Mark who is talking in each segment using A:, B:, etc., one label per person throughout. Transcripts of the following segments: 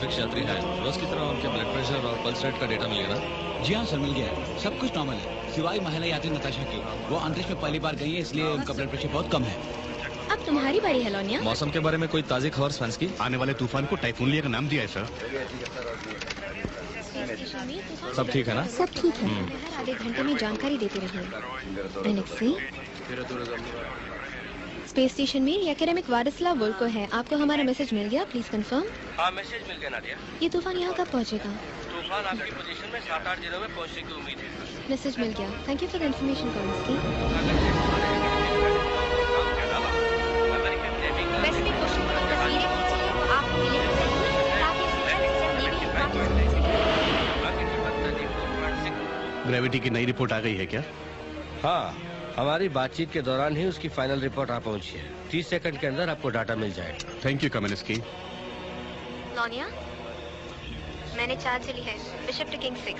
A: अंतरिक्ष यात्री हैं, रोज की तरह उनके ब्लड प्रेशर और पल्स रेट का डेटा मिलेगा ना?
B: जी हाँ सर, मिल गया है। सब कुछ नॉर्मल है, सिवाय महिला यात्री नताशा की। वो अंतरिक्ष में पहली बार गई है, इसलिए उनका ब्लड प्रेशर बहुत कम है।
C: अब तुम्हारी बारी है लोनिया।
A: मौसम के बारे में कोई ताज़ी खबर फ्रांस की?
D: आने वाले तूफान को टाइफून लिया का नाम दिया है सर।
A: सब ठीक है ना?
C: सब ठीक है। हर आधे घंटे में जानकारी देते रहिए। एलेक्सी, स्पेस स्टेशन में एकेडमिक वाडिस्लाव वोल्को है। आपको हमारा मैसेज मिल गया? Please confirm.
E: हाँ, मैसेज मिल गया नादिया।
C: ये तूफान यहाँ कब पहुँचेगा?
E: तूफान आपकी पोजीशन में 7-8 दिनों में पहुँचने की उम्मीद है।
C: मैसेज मिल गया। Thank you for the information कॉलिंस्की।
F: पैसिफिक ओशन को तस्वीरें खींचिए तो आपको मिलेगी ताकि
D: ग्रेविटी की नई रिपोर्ट आ गई है क्या?
E: हाँ, हमारी बातचीत के दौरान ही उसकी फाइनल रिपोर्ट आ पहुंची है। 30 सेकंड के अंदर आपको डाटा मिल जाएगा।
D: Thank you कमेनिस्की।
C: लोनिया, मैंने चार्ज ली है। Bishop to king 6।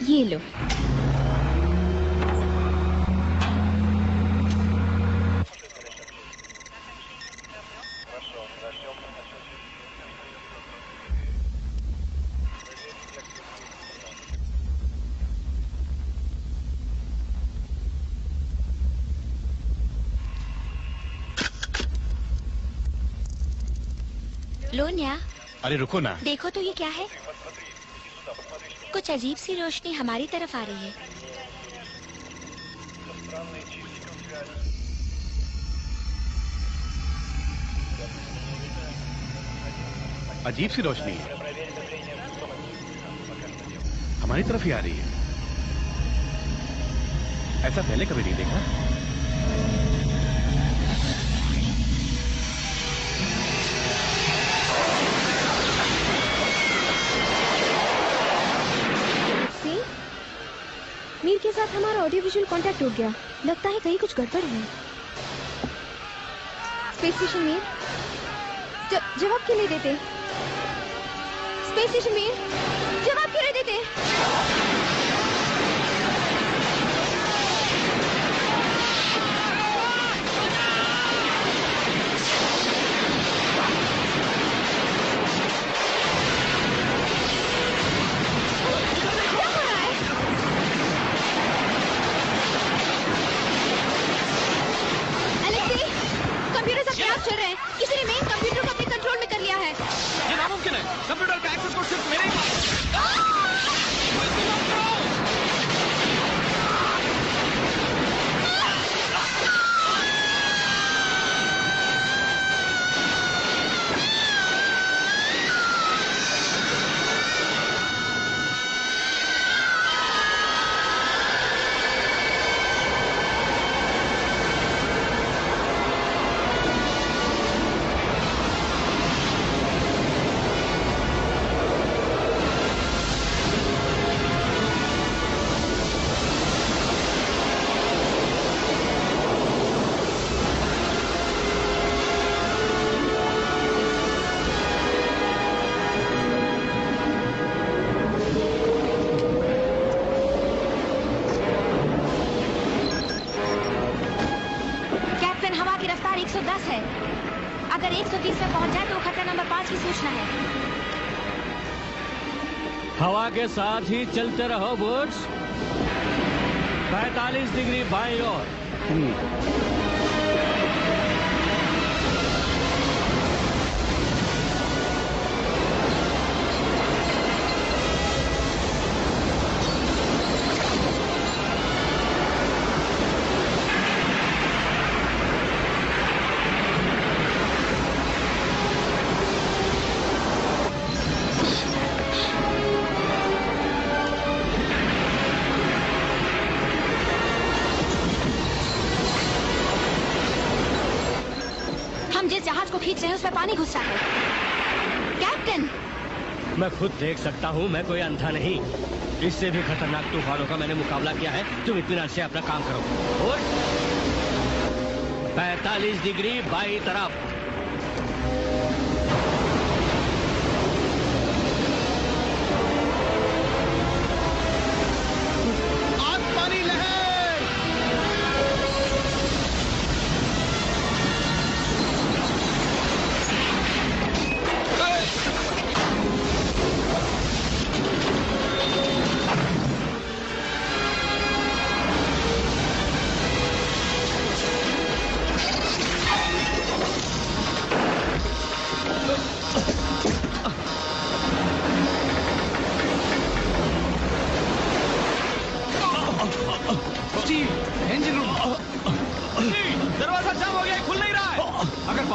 C: ये लो।
F: लोनिया,
D: अरे रुको ना।
F: देखो तो ये क्या है? कुछ अजीब सी रोशनी हमारी तरफ आ रही है।
D: अजीब सी रोशनी है, हमारी तरफ ही आ रही है। ऐसा पहले कभी नहीं देखा।
C: मीर के साथ हमारा ऑडियो विजुअल कांटेक्ट टूट गया। लगता है कहीं कुछ गड़बड़ है। स्पेस स्टेशन मीर, जवाब क्यों नहीं देते? स्पेस स्टेशन मीर, जवाब क्यों नहीं देते? चल रहे हैं। किसी ने मेन कंप्यूटर को अपने कंट्रोल में कर लिया है।
A: ये नामुमकिन है। कंप्यूटर का एक्सेस कोड सिर्फ मेरे ही पास।
G: हवा के साथ ही चलते रहो बोट्स। 45 डिग्री बाईं ओर।
F: खींच रहे हैं उसमें पानी घुस रहा है। कैप्टन,
G: मैं खुद देख सकता हूँ, मैं कोई अंधा नहीं। इससे भी खतरनाक तूफानों का मैंने मुकाबला किया है। तुम इत्मीनान से अपना काम करो। और 45 डिग्री बाईं तरफ।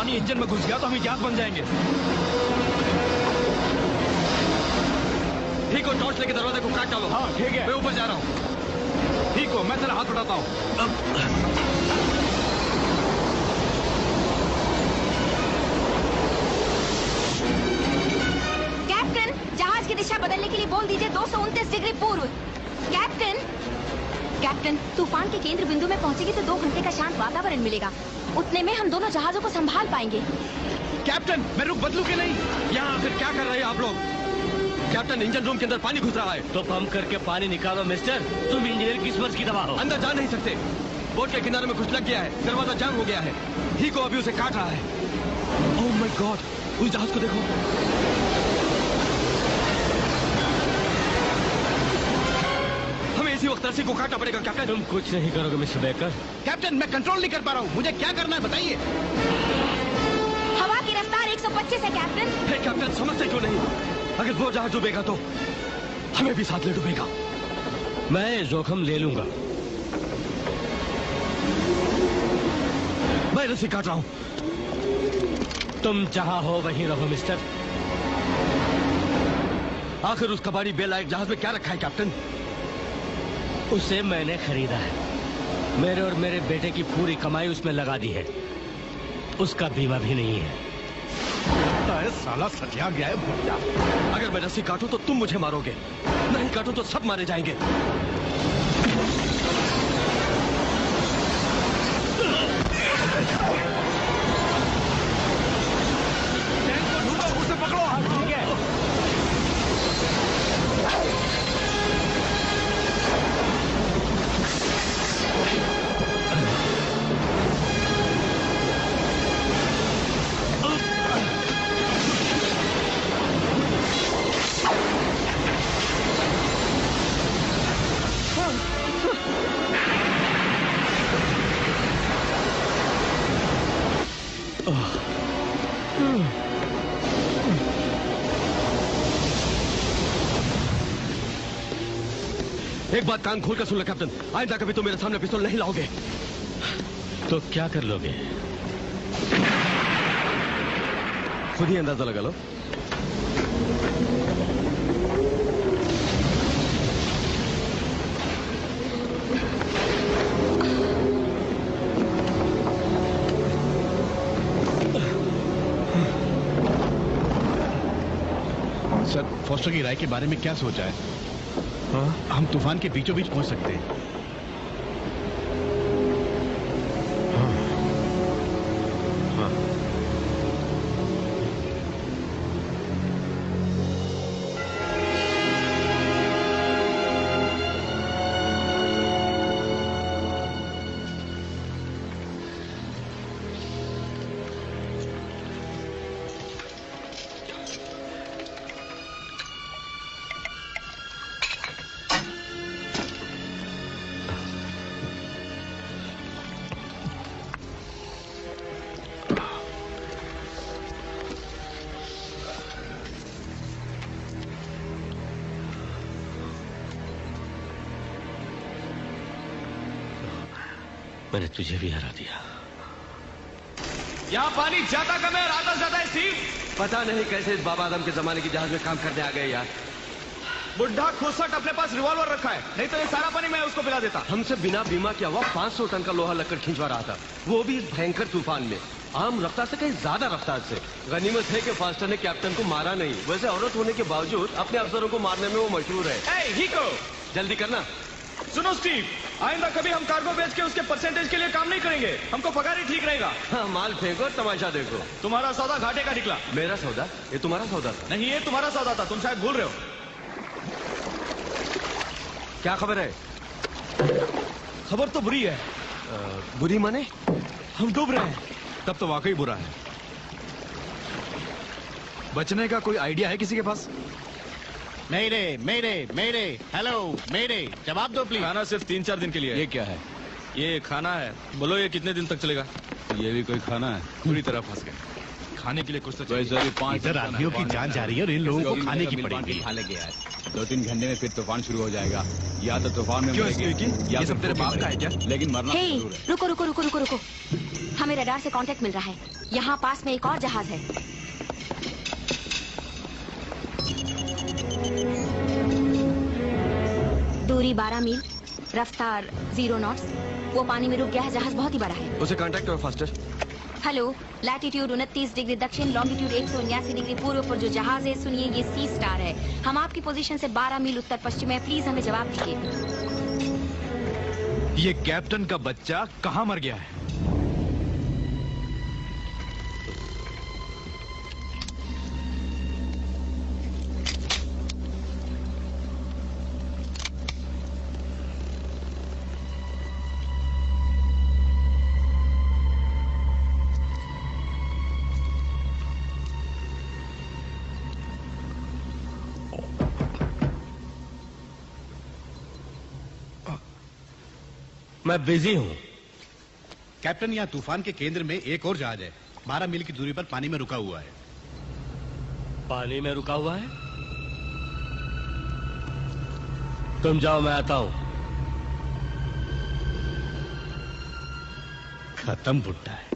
A: पानी इंजन में घुस गया तो हम जहाज बन जाएंगे। ठीक हो, टॉर्च लेके दरवाजे को काट डालो।
D: हाँ ठीक है,
A: मैं ऊपर जा रहा हूँ।
D: ठीक हो, मैं तेरा हाथ उठाता हूँ।
C: कैप्टन, जहाज की दिशा बदलने के लिए बोल दीजिए 229 डिग्री पूर्व। कैप्टन, कैप्टन, तूफान के केंद्र बिंदु में पहुंचेगी तो 2 घंटे का शांत वातावरण मिलेगा। उतने में हम दोनों जहाजों को संभाल पाएंगे।
D: कैप्टन, मैं रुख बदलू के नहीं?
A: यहाँ आखिर क्या कर रहे हैं आप लोग? कैप्टन, इंजन रूम के अंदर पानी घुस रहा है।
G: तो पंप करके पानी निकालो मिस्टर। तुम इंजीनियर किस वर्ष की दवा हो?
A: अंदर जा नहीं सकते। बोट के किनारे में कुछ लग गया है, दरवाजा जाम हो गया है। ही को अभी उसे काट रहा है। ओह माय गॉड, उस जहाज को देखो। हमें इसी वक्त रस्सी को काटना पड़ेगा कैप्टन।
G: तुम कुछ नहीं करोगे मिस्टर बेकर।
D: कैप्टन, मैं कंट्रोल नहीं कर पा रहा हूँ, मुझे क्या करना है बताइए।
C: हवा की रफ्तार 125 है कैप्टन।
A: हे कैप्टन, समझते क्यों नहीं? अगर वो जहाज डूबेगा तो हमें भी साथ ले डूबेगा।
G: मैं जोखिम ले लूंगा।
A: मैं रस्सी काट रहा हूँ।
G: तुम जहां हो वहीं रहो मिस्टर।
A: आखिर उस कबाड़ी बेलायक जहाज में क्या रखा है कैप्टन?
G: उसे मैंने खरीदा है। मेरे और मेरे बेटे की पूरी कमाई उसमें लगा दी है। उसका बीमा भी नहीं है।
D: अरे साला सटिया गया है भुट्टा।
A: अगर मैं रस्सी काटूं तो तुम मुझे मारोगे, नहीं काटूं तो सब मारे जाएंगे।
D: उसे पकड़ो। ठीक है।
A: एक बात कान खोल कर सुन लो कैप्टन, आइंदा कभी तुम मेरे सामने पिस्तौल नहीं लाओगे।
G: तो क्या कर लोगे?
A: खुद ही अंदाजा लगा लो।
D: सर, फॉस्टर की राय के बारे में क्या सोचा है? हाँ? हम तूफान के बीचों बीच पहुंच सकते हैं। हाँ। हाँ।
G: मैंने तुझे भी हरा दिया।
A: यहाँ पानी ज्यादा कम है और आता ज्यादा है स्टीव। पता नहीं कैसे इस बाबा आदम के जमाने की जहाज में काम करने आ गए यार।
H: बुढ़ा खोसट अपने पास रिवॉल्वर रखा है, नहीं तो ये सारा पानी मैं उसको पिला देता।
A: हमसे बिना बीमा किया हुआ 500 टन का लोहा लकड़ खिंचवा रहा था, वो भी इस भयंकर तूफान में। आम रफ्तार से कहीं ज्यादा रफ्तार से। गनीमत है कि फास्टर ने कैप्टन को मारा नहीं, वैसे औरत होने के बावजूद अपने अफसरों को मारने में वो मशहूर है।
H: हीको,
A: जल्दी करना।
H: सुनो स्टीव, आइंदा कभी हम कार्गो बेच के उसके परसेंटेज के लिए काम नहीं करेंगे। हमको पगार ही ठीक रहेगा।
A: हाँ, माल फेंको, तमाशा देखो।
H: तुम्हारा सौदा घाटे का निकला।
A: मेरा सौदा? ये तुम्हारा सौदा था?
H: नहीं, ये तुम्हारा सौदा था, तुम शायद भूल रहे हो।
A: क्या खबर है?
H: खबर तो बुरी है।
A: बुरी माने?
H: हम डूब रहे हैं।
A: तब तो वाकई बुरा है। बचने का कोई आइडिया है किसी के पास?
D: मेरे मेरे मेरे हेलो मेरे, जवाब दो प्लीज।
H: खाना सिर्फ 3-4 दिन के लिए है।
A: ये क्या है?
H: ये खाना है। बोलो ये कितने दिन तक चलेगा?
A: ये भी कोई खाना है? पूरी तरह फंस गए। खाने के लिए कुछ तो चाहिए।
D: इधर आदमियों की जान जा रही है और इन लोगों को खाने की पड़ेगी।
B: खा लेंगे यार। 2-3 घंटे में फिर तूफान शुरू हो जाएगा। या तो तूफान में
H: क्यों
B: मरेंगे,
H: स्पीकी?
B: या
H: ये
B: फिर
H: सब तेरे
B: भूखे
H: बाप का है क्या?
B: मरेंगे। लेकिन मरना
C: हे,
B: जरूर है।
C: रुको रुको रुको रुको रुको। हमें रडार से कांटेक्ट मिल रहा है। यहाँ पास में एक और जहाज है। दूरी 12 मील, रफ्तार 0 नॉट्स। वो पानी में रुक गया है। जहाज बहुत ही बड़ा है।
A: उसे कांटेक्ट करो फास्टर।
C: हेलो, लैटिट्यूड 29 डिग्री दक्षिण, लॉन्गिट्यूड 179 डिग्री पूर्व पर जो जहाज है, सुनिए, ये सी स्टार है। हम आपकी पोजीशन से 12 मील उत्तर पश्चिम है। प्लीज हमें जवाब दीजिए।
H: ये कैप्टन का बच्चा कहाँ मर गया है?
G: मैं बिजी हूँ।
D: कैप्टन, यहाँ तूफान के केंद्र में एक और जहाज है। 12 मील की दूरी पर पानी में रुका हुआ है।
G: पानी में रुका हुआ है? तुम जाओ, मैं आता हूँ।
D: खत्म बुड्ढा है।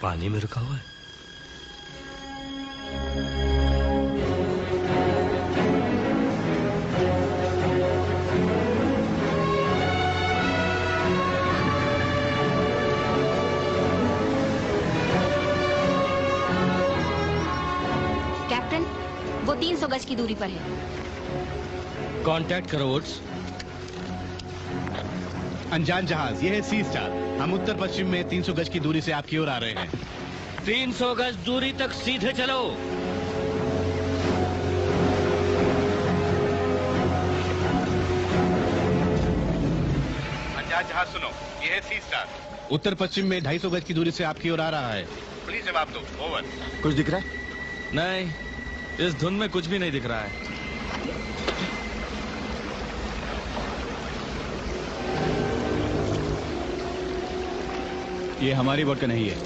G: पानी में रुका हुआ है?
C: कैप्टन, वो 300 गज की दूरी पर है।
G: कांटेक्ट करो वुड्स।
D: अनजान जहाज, यह है सी स्टार। हम उत्तर पश्चिम में 300 गज की दूरी से आपकी ओर आ रहे हैं।
G: 300 गज दूरी तक सीधे चलो।
D: अनजान जहाज सुनो, यह है सी स्टार। उत्तर पश्चिम में 250 गज की दूरी से आपकी ओर आ रहा है। प्लीज जवाब दो। ओवर।
A: कुछ दिख रहा है?
H: नहीं, इस धुंध में कुछ भी नहीं दिख रहा है।
B: ये हमारी बोट का नहीं है।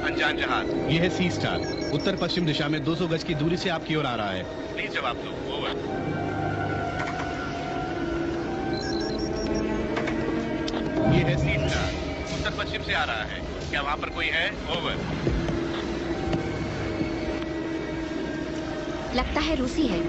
D: अनजान जहाज, यह है सी स्टार। उत्तर पश्चिम दिशा में 200 गज की दूरी से आपकी ओर आ रहा है। प्लीज जवाब दो। ओवर। यह है सी स्टार। उत्तर पश्चिम से आ रहा है। क्या वहां पर कोई है? ओवर।
C: लगता है रूसी है।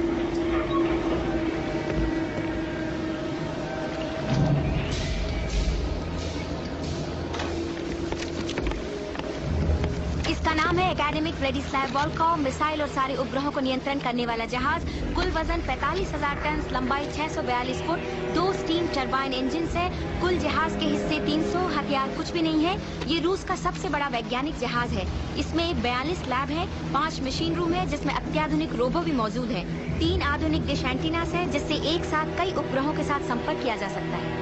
C: इसका नाम है एकेडमिक व्लादिस्लाव वोल्कोव। मिसाइल और सारे उपग्रहों को नियंत्रण करने वाला जहाज। कुल वजन 45,000 टन, लंबाई 642 फुट, 2 स्टीम टरबाइन इंजन है। कुल जहाज के हिस्से 300, हथियार कुछ भी नहीं है। ये रूस का सबसे बड़ा वैज्ञानिक जहाज है। इसमें 42 लैब है, 5 मशीन रूम है जिसमें अत्याधुनिक रोबो भी मौजूद है, 3 आधुनिक डिश एंटीनास है जिससे एक साथ कई उपग्रहों के साथ संपर्क किया जा सकता है।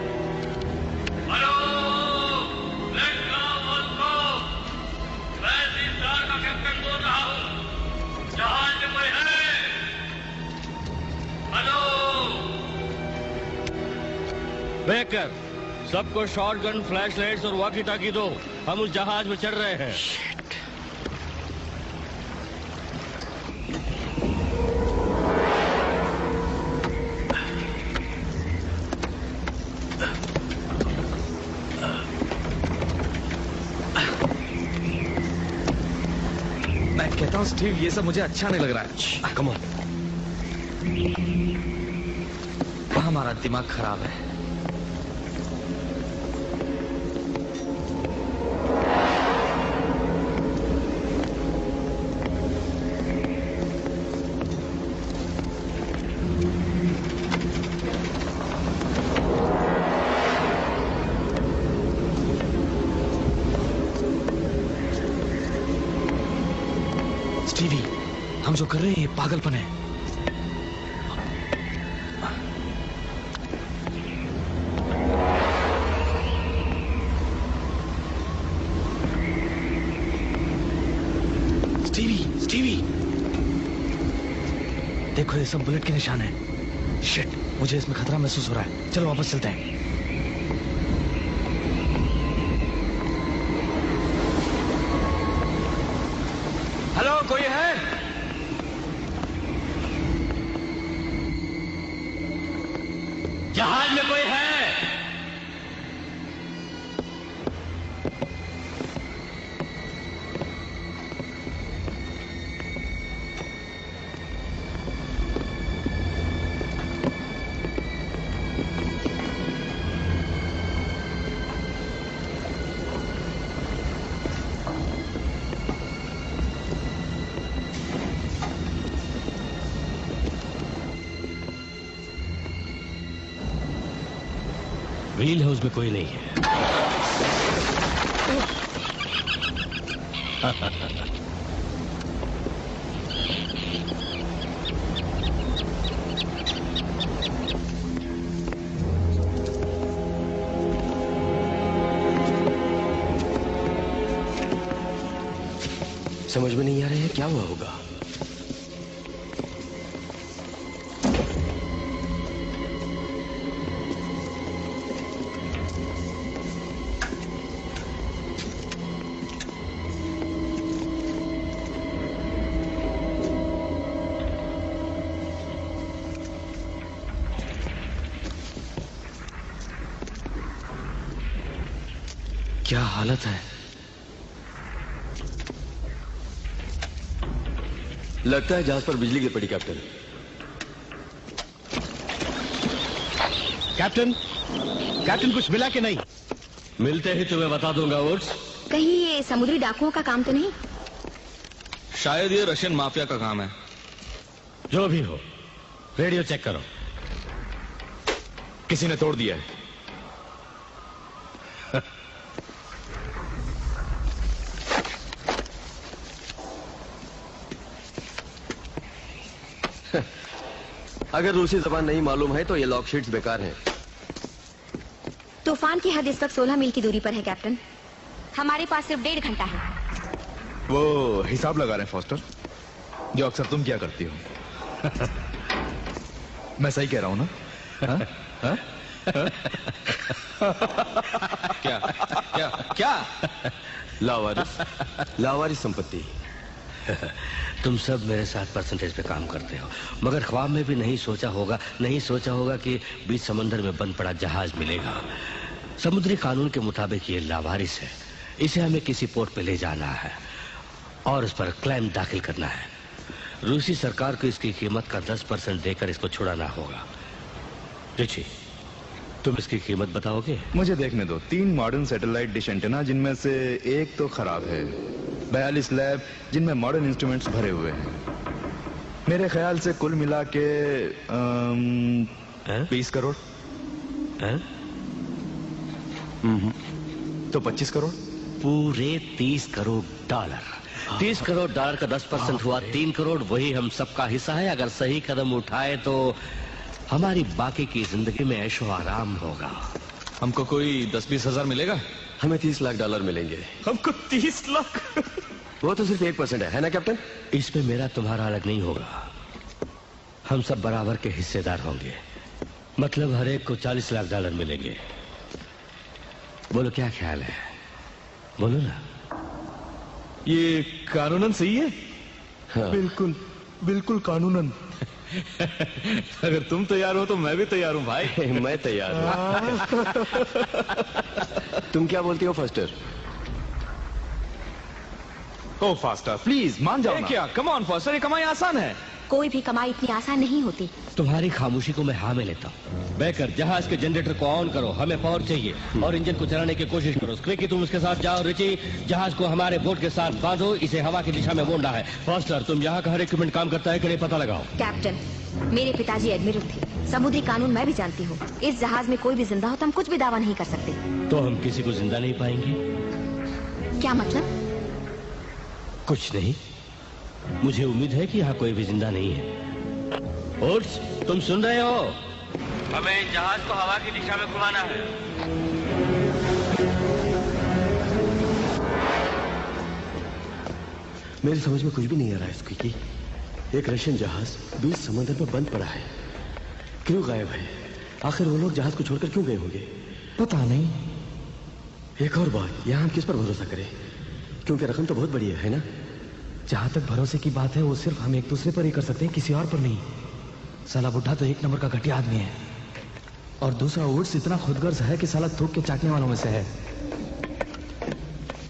G: बेकर, सबको शॉटगन, फ्लैशलाइट्स और वॉकी टॉकी दो। हम उस जहाज में चढ़ रहे हैं।
H: मैं कहता हूँ स्टीव, ये सब मुझे अच्छा नहीं लग रहा है।
A: Come on.
H: हमारा दिमाग खराब है। स्टीवी, हम जो कर रहे हैं ये पागलपन है। स्टीवी, देखो ये सब बुलेट के निशान है। शिट, मुझे इसमें खतरा महसूस हो रहा है। चलो वापस चलते हैं। हेलो, कोई है?
G: जहाज में कोई है? व्हील हाउस में कोई नहीं है।
A: समझ में नहीं आ रहा है क्या हुआ होगा। क्या हालत है। लगता है जहाज पर बिजली गिर पड़ी कैप्टन।
D: कैप्टन, कैप्टन कुछ मिला कि नहीं?
G: मिलते ही तुम्हें बता दूंगा वुड्स।
C: कहीं ये समुद्री डाकुओं का काम तो नहीं?
H: शायद ये रशियन माफिया का काम है।
G: जो भी हो, रेडियो चेक करो।
H: किसी ने तोड़ दिया है।
A: अगर रूसी जबान नहीं मालूम है तो ये लॉक शीट्स बेकार हैं।
C: तूफान की हद इस वक्त 16 मील की दूरी पर है कैप्टन। हमारे पास सिर्फ 1.5 घंटा है।
H: वो हिसाब लगा रहे हैं फॉस्टर, जो अक्सर तुम क्या करती हो। मैं सही कह रहा हूं ना? हा? हा? क्या क्या क्या?
A: लावारिस संपत्ति।
G: तुम सब मेरे साथ परसेंटेज पे काम करते हो, मगर ख्वाब में भी नहीं सोचा होगा कि बीच समंदर में बंद पड़ा जहाज मिलेगा। समुद्री कानून के मुताबिक ये लावारिस है। इसे हमें किसी पोर्ट पे ले जाना है और उस पर क्लेम दाखिल करना है। रूसी सरकार को इसकी कीमत का 10% देकर इसको छुड़ाना होगा। रिची, तुम इसकी कीमत बताओगे?
H: मुझे देखने दो। 3 मॉडर्न सैटेलाइट डिश एंटेना, जिनमें से एक तो खराब है। 42 लैब, जिनमें मॉडर्न इंस्ट्रूमेंट्स भरे हुए हैं। मेरे ख्याल से कुल मिला के 20 करोड़। तो 25 करोड़।
G: पूरे 30 करोड़ डॉलर। 30 करोड़ डॉलर का 10% हुआ 3 करोड़। वही हम सबका हिस्सा है। अगर सही कदम उठाए तो हमारी बाकी की जिंदगी में ऐशो आराम होगा।
H: हमको कोई 10-20 हजार मिलेगा?
A: हमें 30 लाख डॉलर मिलेंगे।
H: हमको 30 लाख?
A: वो तो सिर्फ 1% है ना कैप्टन?
G: इसमें मेरा तुम्हारा अलग नहीं होगा। हम सब बराबर के हिस्सेदार होंगे। मतलब हर एक को 40 लाख डॉलर मिलेंगे। बोलो क्या ख्याल है? बोलो ना।
H: ये कानूनन सही है?
A: हाँ।
H: बिल्कुल बिल्कुल कानूनन। अगर तुम तैयार हो तो मैं भी तैयार हूं भाई।
A: मैं तैयार हूं। तुम क्या बोलती हो फास्टर?
H: ओ फास्टर प्लीज मान जाओ ना। क्या कम ऑन फास्टर, ये कमाई आसान है।
C: कोई भी कमाई इतनी आसान नहीं होती।
G: तुम्हारी खामोशी को मैं हाँ में लेता हूँ। बैकर, जहाज के जनरेटर को ऑन करो, हमें पावर चाहिए। और इंजन को चलाने की कोशिश करो। स्क्रिकी, तुम उसके साथ जाओ। रिची, जहाज को हमारे बोट के साथ बांधो। इसे हवा की दिशा में मोड़ना है। फास्टर, तुम यहाँ का हर इक्विपमेंट काम करता है कि नहीं पता लगाओ।
C: कैप्टन, मेरे पिताजी एडमिरल थे। समुद्री कानून मैं भी जानती हूँ। इस जहाज में कोई भी जिंदा हो तो हम कुछ भी दावा नहीं कर सकते।
G: तो हम किसी को जिंदा नहीं पाएंगे?
C: क्या मतलब?
G: कुछ नहीं। मुझे उम्मीद है कि यहाँ कोई भी जिंदा नहीं है। ओट्स, तुम सुन रहे हो? हमें जहाज को हवा की दिशा में घुमाना है।
A: मेरी समझ में कुछ भी नहीं आ रहा है इसकी। एक रशियन जहाज बीच समंदर में बंद पड़ा है। क्यों गायब है? आखिर वो लोग जहाज को छोड़कर क्यों गए होंगे?
I: पता नहीं।
A: एक और बात, यहाँ हम किस पर भरोसा करें? क्योंकि रकम तो बहुत बड़ी है ना?
I: जहां तक भरोसे की बात है वो सिर्फ हम एक दूसरे पर ही कर सकते हैं, किसी और पर नहीं। साला बुढ़ा तो एक नंबर का घटिया आदमी है, और दूसरा वुड्स इतना खुदगर्ज है कि साला थूक के चाटने वालों में से है।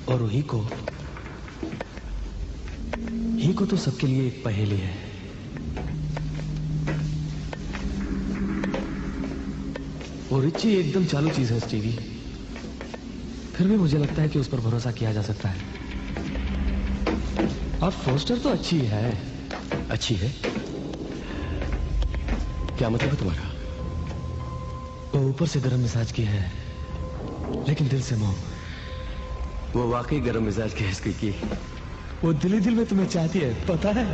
I: और ही को तो सबके लिए एक पहेली है। और रिची एकदम चालू चीज है स्टीवी, फिर भी मुझे लगता है कि उस पर भरोसा किया जा सकता है। और फोस्टर तो अच्छी है।
A: अच्छी है? क्या मतलब है तुम्हारा?
I: वो ऊपर से गर्म मिजाज की है, लेकिन दिल से मोह।
A: वो वाकई गर्म मिजाज की है स्क्वीकी।
I: वो दिल ही दिल में तुम्हें चाहती है, पता है?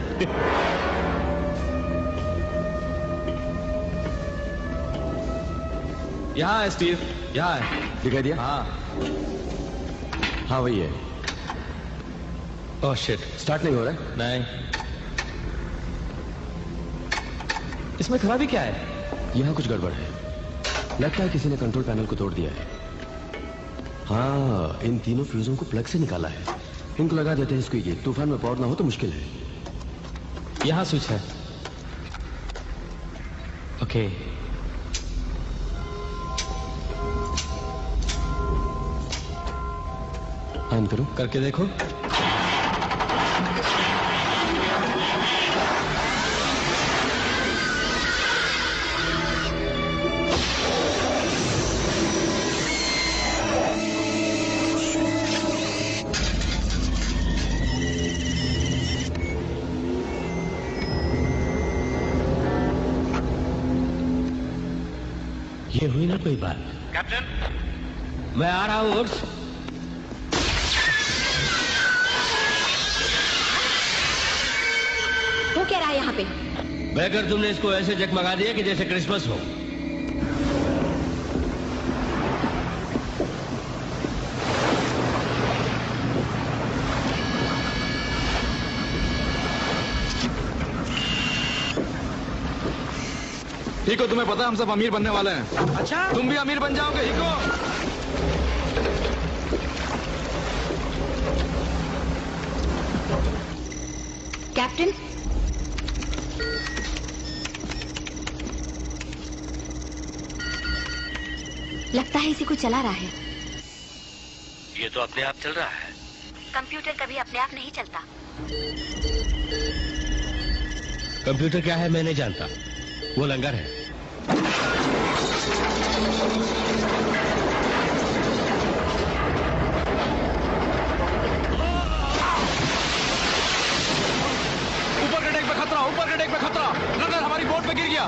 E: यहाँ है स्टीव, यहाँ है।
A: दिखाई दिया? हाँ वही है।
E: ओह शिट,
A: स्टार्ट नहीं हो रहा है?
E: नहीं।
I: इसमें खराबी क्या है?
A: यहाँ कुछ गड़बड़ है। लगता है किसी ने कंट्रोल पैनल को तोड़ दिया है। हाँ, इन तीनों फ्यूजों को प्लग से निकाला है। इनको लगा देते हैं स्क्वीकी, तूफान में पावर ना हो तो मुश्किल है।
I: यहाँ स्विच है। ओके।
A: ऑन करो।
I: करके देखो।
G: ये हुई ना कोई बात?
D: कैप्टन,
G: मैं आ रहा हूँ वुड्स।
C: वो क्या रहा है यहाँ पे?
G: बहकर तुमने इसको ऐसे जगमगा दिया कि जैसे क्रिसमस हो।
H: हिको, तुम्हें पता है हम सब अमीर बनने वाले हैं।
E: अच्छा,
H: तुम भी अमीर बन जाओगे हिको।
C: कैप्टन, लगता है इसी को चला रहा है।
G: ये तो अपने आप चल रहा है।
C: कंप्यूटर कभी अपने आप नहीं चलता।
G: कंप्यूटर क्या है मैं नहीं जानता, वो लंगर है।
H: ऊपर के डेक पे खतरा, ऊपर के डेक पे खतरा। लंगर हमारी बोट पे गिर गया।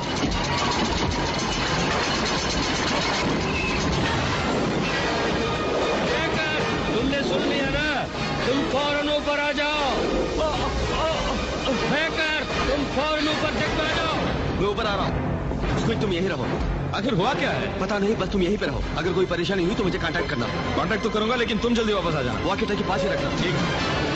G: तुमने सुन लिया ना? तुम फौरन ऊपर आ जाओ। हैकर, तुम फौरन ऊपर चेक आ जाओ।
A: मैं ऊपर आ रहा हूँ। तुम यहीं रहो।
H: आखिर हुआ क्या है?
A: पता नहीं, बस तुम यहीं पे रहो। अगर कोई परेशानी हुई तो मुझे कांटेक्ट करना।
H: कांटेक्ट तो करूंगा, लेकिन तुम जल्दी वापस आ जाना।
A: वॉकी टॉकी पास ही रखना।
H: ठीक है।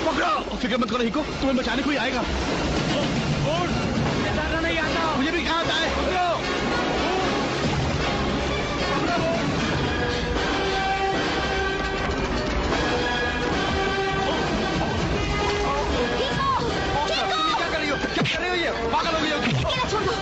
H: पकड़ो। फिक्र मत करो हिको, तुम्हें बचाने कोई आएगा। नहीं आता, मुझे भी कहा आता है। पकड़ो। क्या कर रही हो? क्या कर रही हो? ये पागल हो गई हो?
C: छोड़ दो।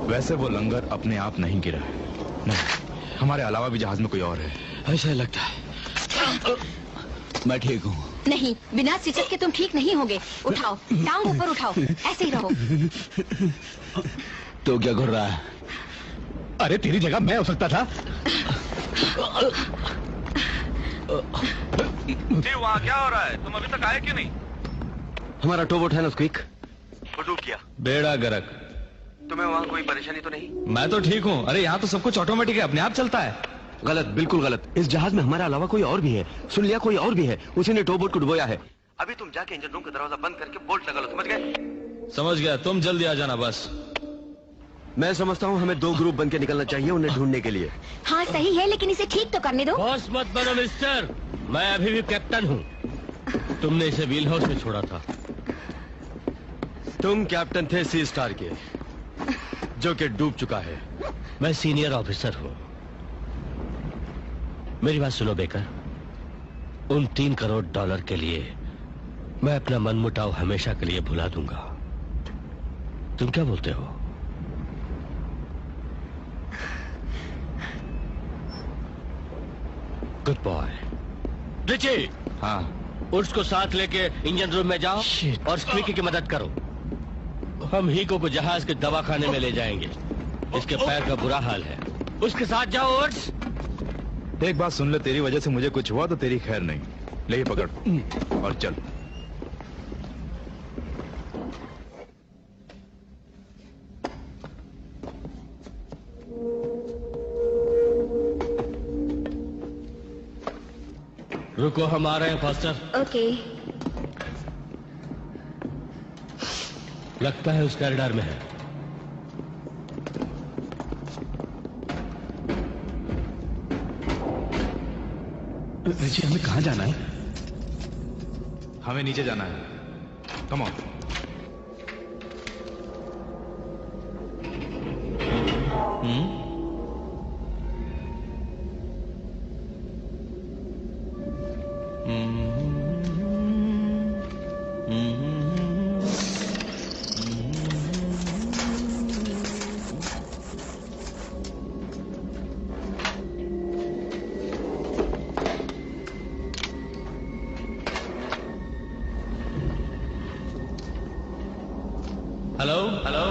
H: वैसे वो लंगर अपने आप नहीं गिरा है। नहीं, हमारे अलावा भी जहाज में कोई और है।
A: ऐसा लगता है।
B: मैं ठीक हूँ।
C: नहीं, बिना सिचक के तुम ठीक नहीं होगे। उठाओ, टांग ऊपर उठाओ, ऐसे ही रहो।
B: तो क्या कर रहा है?
D: अरे तेरी जगह मैं हो सकता था।
A: जी वहाँ क्या हो रहा है? तुम अभी तक आए क्यों नहीं? हमारा टोबोट है ना स्क्विक, वो डूब गया।
D: बेड़ा गर्क।
A: तुम्हें वहाँ कोई परेशानी तो नहीं?
D: मैं तो ठीक हूँ। अरे यहाँ तो सब कुछ ऑटोमेटिक है, अपने आप चलता है।
A: गलत, बिल्कुल गलत। इस जहाज में हमारे अलावा कोई और भी है। सुन लिया, कोई और भी है। उसी ने टोबोट को डुबोया है। अभी तुम जाके इंजन रूम का दरवाजा बंद करके बोल्ट लगा लो, समझ गए?
D: समझ गया, तुम जल्दी आ जाना बस।
A: मैं समझता हूँ हमें 2 ग्रुप बन के निकलना चाहिए उन्हें ढूंढने के लिए।
C: हाँ सही है, लेकिन इसे ठीक तो करने दो।
G: बॉस मत बनो मिस्टर, मैं अभी भी कैप्टन हूँ। तुमने इसे व्हील हाउस में छोड़ा था।
A: तुम कैप्टन थे सी स्टार के, जो कि डूब चुका है।
G: मैं सीनियर ऑफिसर हूँ। मेरी बात सुनो बेकर, उन $3 करोड़ के लिए मैं अपना मनमुटाव हमेशा के लिए भुला दूंगा। तुम क्या बोलते हो? Good boy. रिची,
H: हाँ,
G: उसको साथ लेके इंजन रूम में जाओ और स्क्विकी की मदद करो। हम हीको को जहाज के दवाखाने में ले जाएंगे। इसके पैर का बुरा हाल है। उसके साथ जाओ। ओट्स,
H: एक बात सुन ले, तेरी वजह से मुझे कुछ हुआ तो तेरी खैर नहीं। ले ये पकड़ और चल।
G: रुको, हम आ रहे हैं फास्टर।
C: ओके।
G: लगता है उस कॉरिडोर में है।
D: ऋषि, हमें कहाँ जाना है?
H: हमें नीचे जाना है। Come on.
G: Hello hello.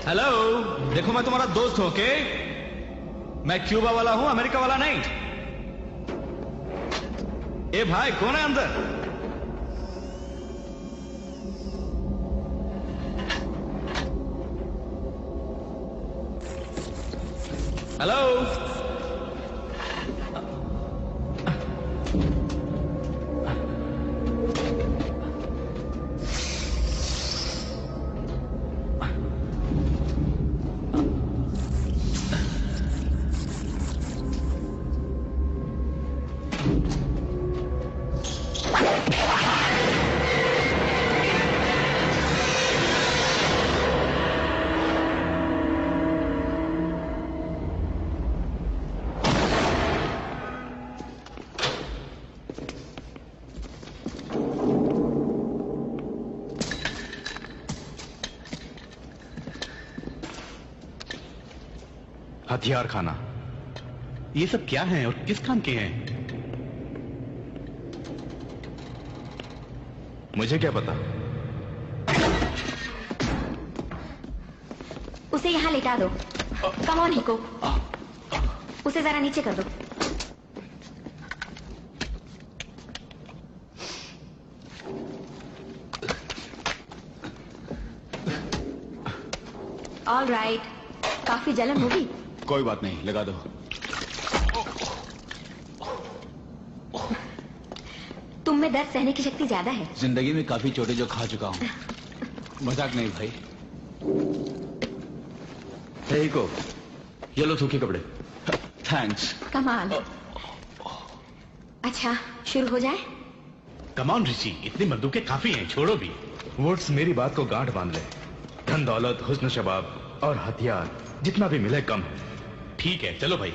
D: Hello, देखो मैं तुम्हारा दोस्त हूं, ओके? मैं क्यूबा वाला हूं, अमेरिका वाला नहीं। ए भाई, कौन है अंदर? हेलो। हथियार खाना। ये सब क्या है और किस काम के हैं?
H: मुझे क्या पता।
C: उसे यहाँ लेटा दो। कम ऑन हिको, उसे जरा नीचे कर दो। ऑल राइट, काफी जलन होगी।
B: कोई बात नहीं, लगा दो।
C: तुम में दर्द सहने की शक्ति ज्यादा है।
B: जिंदगी में काफी चोटें जो खा चुका हूँ। मजाक नहीं भाई।
A: हे को, ये लो सूखे कपड़े।
B: थैंक्स।
C: कमाल। अच्छा, शुरू हो जाए?
D: कमान ऋषि, इतनी बंदूकें काफी हैं, छोड़ो भी।
H: वुड्स, मेरी बात को गांठ बांध ले। धन दौलत, हुस्न शबाब और हथियार जितना भी मिले कम है।
D: ठीक है, चलो भाई।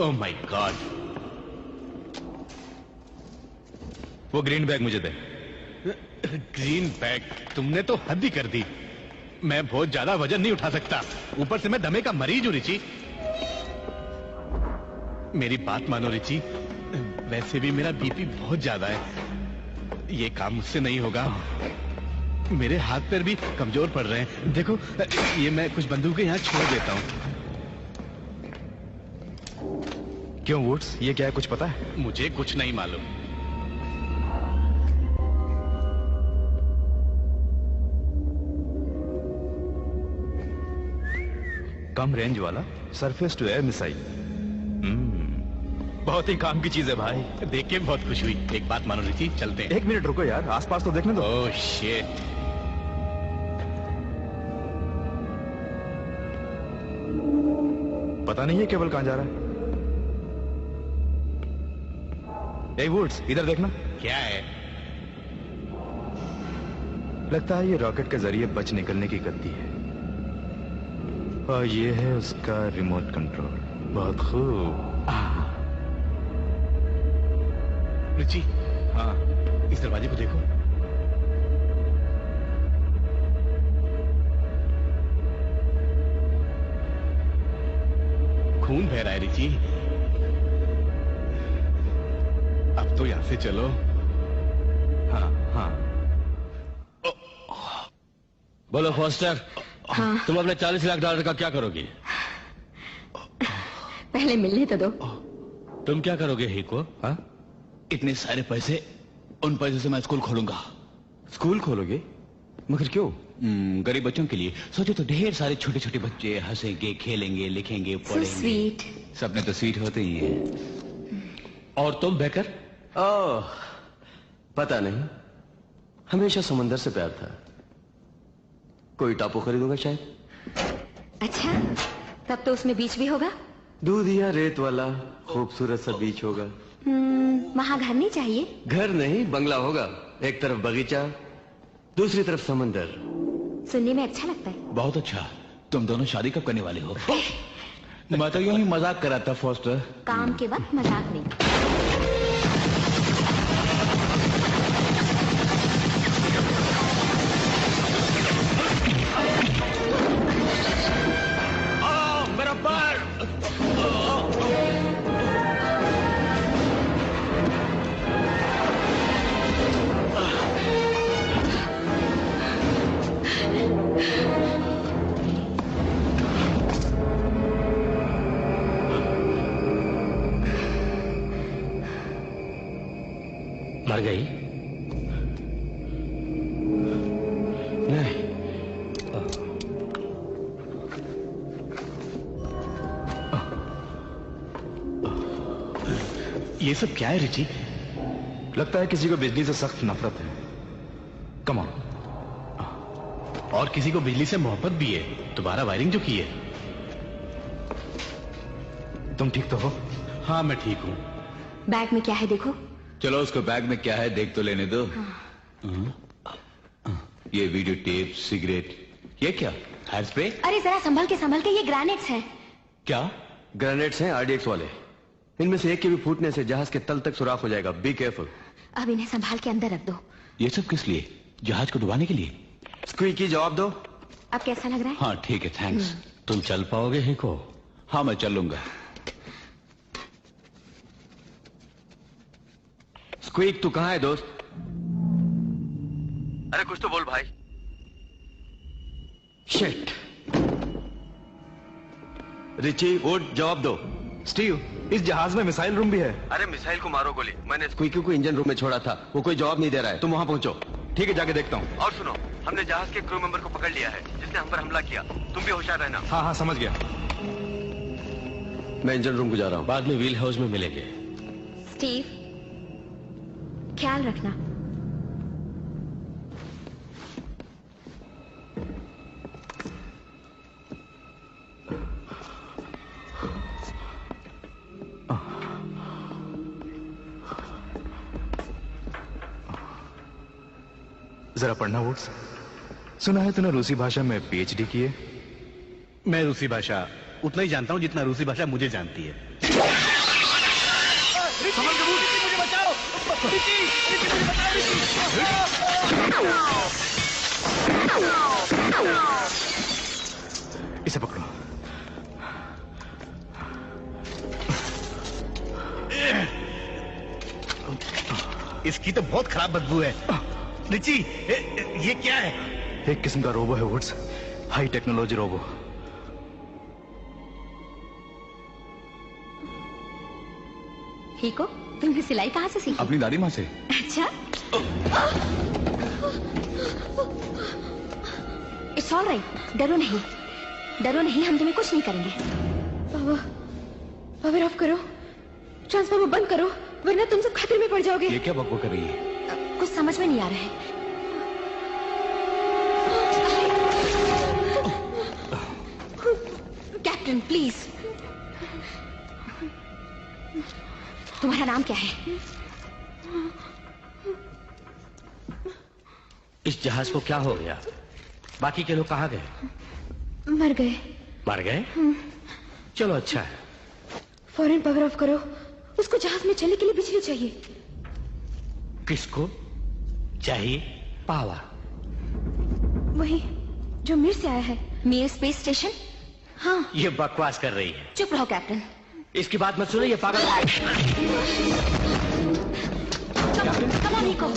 D: ओह माय गॉड।
H: वो ग्रीन बैग मुझे दे।
D: Green bag? तुमने तो हद ही कर दी। मैं बहुत ज्यादा वजन नहीं उठा सकता, ऊपर से मैं दमे का मरीज हूँ रिची। मेरी बात मानो रिची, वैसे भी मेरा बीपी बहुत ज्यादा है, ये काम मुझसे नहीं होगा। मेरे हाथ पैर भी कमजोर पड़ रहे हैं। देखो ये मैं कुछ बंदूकें यहाँ छोड़ देता हूँ।
H: क्यों वुड्स, ये क्या है, कुछ पता है?
D: मुझे कुछ नहीं मालूम।
H: कम रेंज वाला सरफेस टू एयर मिसाइल, बहुत ही काम की चीज है भाई।
D: देख के बहुत खुश हुई। एक बात मानो रिची, चलते हैं।
H: एक मिनट रुको यार, आसपास तो देखने दो।
D: Oh shit.
H: पता नहीं है केवल कहां जा रहा है। ए वुड्स, इधर देखना।
D: क्या है?
H: लगता है ये रॉकेट के जरिए बच निकलने की गति है, और ये है उसका रिमोट कंट्रोल। बहुत खूब।
D: रुचि,
H: हाँ,
D: इस दरवाजे को देखो। खून बह रहा है रिची। अब तो यहां से चलो।
H: हाँ हाँ।
G: बोलो फॉस्टर,
C: हाँ।
G: तुम अपने $40 लाख का क्या करोगी?
C: पहले मिलने तो दो।
G: तुम क्या करोगे हीको? हाँ,
B: इतने सारे पैसे, उन पैसे से मैं स्कूल खोलूंगा।
A: स्कूल खोलोगे? मगर क्यों?
B: गरीब बच्चों के लिए। सोचो तो ढेर सारे छोटे छोटे बच्चे हंसेंगे, खेलेंगे, लिखेंगे, पढ़ेंगे।
C: स्वीट।
B: सपने तो स्वीट होते ही है।
G: और तुम बेकर?
A: ओह, पता नहीं, हमेशा समंदर से प्यार था। कोई टापू खरीदूंगा शायद।
C: अच्छा, तब तो उसमें बीच भी होगा।
A: दूध या रेत वाला खूबसूरत सा बीच होगा।
C: वहाँ घर नहीं चाहिए?
A: घर नहीं, बंगला होगा। एक तरफ बगीचा, दूसरी तरफ समंदर।
C: सुनने में अच्छा लगता है।
B: बहुत अच्छा। तुम दोनों शादी कब करने वाले हो? मैं तो यूं ही मजाक कर रहा था फॉस्टर।
C: काम के वक्त मजाक नहीं।
G: मेरा पैर! मर गई?
A: नहीं।
D: ये सब क्या है रिची?
H: लगता है किसी को बिजली से सख्त नफरत है। Come on.
D: और किसी को बिजली से मोहब्बत भी है। दोबारा वायरिंग जो की है।
H: तुम ठीक तो हो?
D: हाँ मैं ठीक हूँ।
C: बैग में क्या है देखो।
B: चलो उसको बैग में क्या है देख तो लेने दो। ये वीडियो टेप, सिगरेट, ये क्या? Hair spray?
C: अरे जरा संभल के, ये ग्रेनेड्स हैं।
B: क्या?
A: ग्रेनेड्स हैं RDX वाले। इनमें से एक के भी फूटने से जहाज के तल तक सुराख हो जाएगा। Be careful.
C: अब इन्हें संभाल के अंदर रख दो।
B: ये सब किस लिए? जहाज को डुबाने के लिए?
A: स्क्वीकी, जवाब दो।
C: अब कैसा लग रहा है?
B: हाँ ठीक है, थैंक्स।
G: तुम चल पाओगे हीको?
B: हाँ मैं चल लूंगा।
A: स्क्वीक, तू कहाँ है दोस्त? अरे कुछ तो बोल भाई। शिट। रिची, वुड, जवाब दो।
H: स्टीव, इस जहाज में मिसाइल रूम भी है।
A: अरे मिसाइल को मारो गोली। मैंने स्क्वीकी को इंजन रूम में छोड़ा था, वो कोई जवाब नहीं दे रहा है। तुम वहां पहुंचो।
H: ठीक है, जाके देखता हूँ।
A: और सुनो, हमने जहाज के क्रू मेंबर को पकड़ लिया है जिसने हम पर हमला किया। तुम भी होशियार रहना।
H: हाँ हाँ समझ गया।
A: मैं इंजन रूम को जा रहा हूँ।
G: बाद में व्हील हाउस में मिलेंगे।
C: स्टीव, ख्याल रखना।
H: जरा पढ़ना वुड्स। सुना है तूने रूसी भाषा में PhD की है?
D: मैं रूसी भाषा उतना ही जानता हूँ जितना रूसी भाषा मुझे जानती है।
B: मुझे बचाओ! मुझे बचाओ!
H: इसे पकड़ो।
D: इसकी तो बहुत खराब बदबू है। रिची, ये क्या है?
H: एक किस्म का रोबो है वुड्स, हाई टेक्नोलॉजी रोबो।
C: ठीक हो? तुमने सिलाई कहाँ से सीखी?
H: अपनी दादी माँ से।
C: अच्छा। इट्स ऑल राइट, डरो नहीं, डरो नहीं, हम तुम्हें कुछ नहीं करेंगे।
J: बाबा, पावर ऑफ करो, ट्रांसफार्मर बंद करो, वरना तुम सब खतरे में पड़ जाओगे।
D: ये क्या बकबक कर रही है?
C: कुछ समझ में नहीं आ रहा है। कैप्टन प्लीज, तुम्हारा नाम क्या है?
G: इस जहाज को क्या हो गया? बाकी के लोग कहाँ गए?
J: मर गए।
G: मर गए? चलो अच्छा है।
J: फौरन पावर ऑफ करो, उसको जहाज में चलने के लिए बिजली चाहिए।
G: किसको चाहिए पावर?
J: वही जो मीर से आया है।
C: Mir space station?
J: हाँ।
G: ये बकवास कर रही है।
C: चुप रहो कैप्टन।
G: इसकी बात मत सुनो, ये पागल है।
C: कम ऑन निको।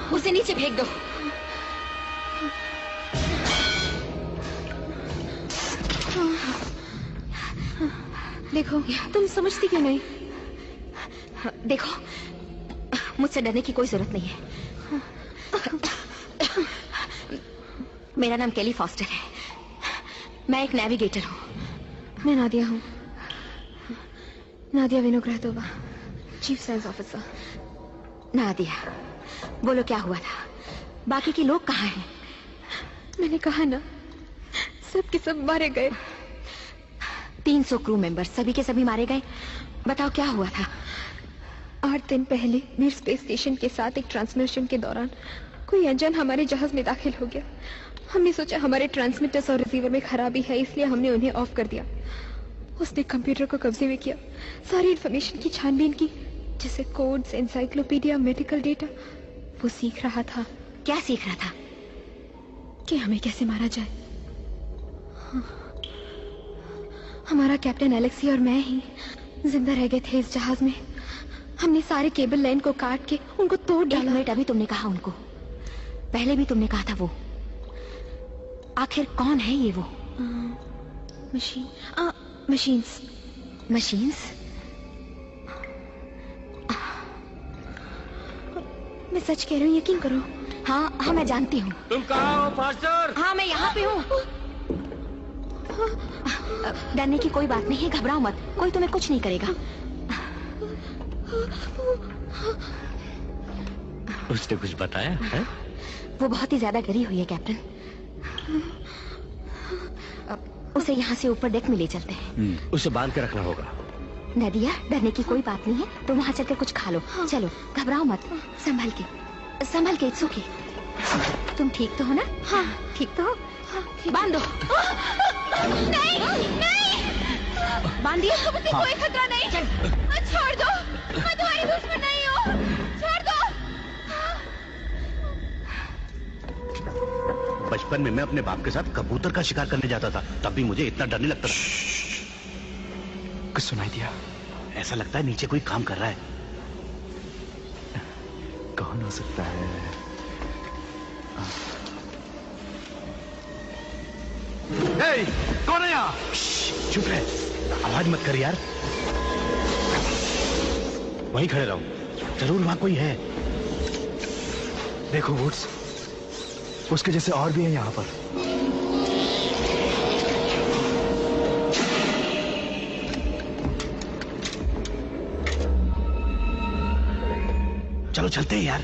C: उसे नीचे फेंक दो।
J: देखो, तुम समझती क्यों नहीं?
C: देखो, मुझसे डरने की कोई जरूरत नहीं है। मेरा नाम केली फॉस्टर है, मैं एक नेविगेटर हूँ।
J: मैं नादिया हूँ, नादिया विनोग्रहतोवा, चीफ साइंस ऑफिसर।
C: नादिया, बोलो क्या हुआ था? बाकी के लोग कहाँ हैं?
J: मैंने कहा ना, सब के सब मारे गए।
C: 300 क्रू मेंबर्स, सभी के सभी मारे गए। बताओ क्या हुआ था?
J: 8 दिन पहले मीर स्पेस स्टेशन के साथ एक ट्रांसमिशन के दौरान कोई अनजान हमारे जहाज में दाखिल हो गया। हमने सोचा हमारे ट्रांसमीटर्स और रिसीवर में खराबी है, इसलिए हमने उन्हें ऑफ कर दिया। उसने कंप्यूटर को कब्जे में किया, सारी इंफॉर्मेशन की छानबीन की, जैसे कोड्स, एनसाइक्लोपीडिया, मेडिकल डेटा। वो सीख रहा था।
C: क्या सीख रहा था?
J: कि हमें कैसे मारा जाए। हमारा कैप्टन एलेक्सी और मैं ही जिंदा रह गए थे इस जहाज में। हमने सारे केबल लाइन को काट के उनको तोड़ डाला।
C: एक मिनट, अभी तुमने कहा उनको, पहले भी तुमने कहा था वो। आखिर कौन है ये वो?
J: मशीन्स।
C: मशीन्स?
J: मैं सच कह रही हूँ, यकीन करो।
C: हाँ हाँ, मैं जानती हूँ।
G: तुम कहाँ हो फास्टर?
C: हाँ, मैं यहाँ पे हूँ। डरने की कोई बात नहीं है, घबराओ मत, कोई तुम्हें कुछ नहीं करेगा।
G: उसने कुछ बताया है?
C: वो बहुत ही ज्यादा डरी हुई है कैप्टन। उसे यहाँ से ऊपर डेक में ले चलते हैं।
G: उसे बांध के रखना होगा।
C: नदिया, डरने की कोई बात नहीं है, तुम वहाँ चलकर कुछ खा लो। चलो, घबराओ मत, संभल के, संभल के। It's okay. तुम ठीक तो हो ना? हाँ, ठीक तो हो? बांध दो। नहीं, नहीं। बांध दिया?
J: मुझे कोई खतरा नहीं। छोड़ दो, मैं तुम्हारी दुश्मन नहीं हूँ। छोड़ दो।
D: बचपन में मैं अपने बाप के साथ कबूतर का शिकार करने जाता था, तब भी मुझे इतना डर नहीं लगता था।
H: कुछ सुनाई दिया?
D: ऐसा लगता है नीचे कोई काम कर रहा है।
H: कौन हो सकता है?
D: हे, कौन है यहाँ? चुप रहे, आवाज मत कर यार। वहीं खड़े रहो, जरूर वहां कोई है।
H: देखो वुड्स, उसके जैसे और भी हैं यहाँ पर।
D: चलो चलते हैं यार।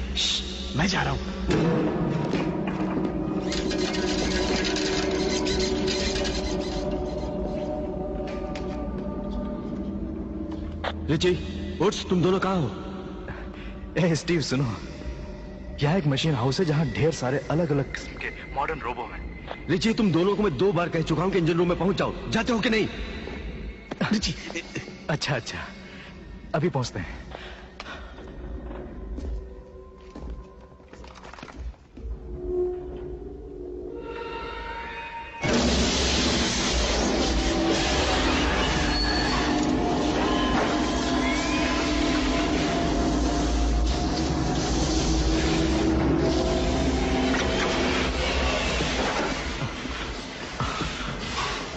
D: मैं जा रहा हूं।
A: रिची, वुड्स, तुम दोनों कहाँ हो?
H: ए स्टीव सुनो, यहाँ एक मशीन हाउस है जहाँ ढेर सारे अलग अलग किस्म के मॉडर्न रोबो हैं।
A: रिची, तुम दोनों को मैं 2 बार कह चुका हूँ कि इंजन रूम में पहुंच जाओ। जाते हो कि नहीं?
H: रिची, अच्छा अच्छा, अभी पहुंचते हैं।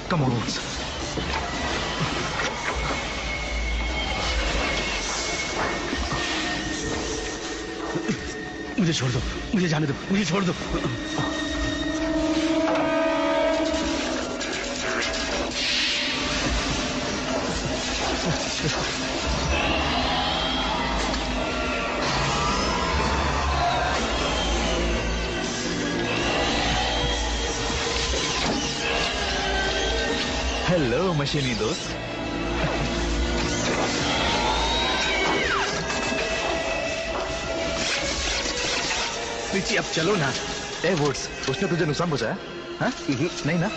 H: Come on, Woods.
D: मुझे छोड़ दो, मुझे जाने दो, मुझे छोड़ दो।
H: हेलो मशीनी दोस्त।
D: रिची, अब चलो ना।
H: ए वुड्स, उसने तुझे नुकसान पहुंचाया? हाँ? नहीं ना?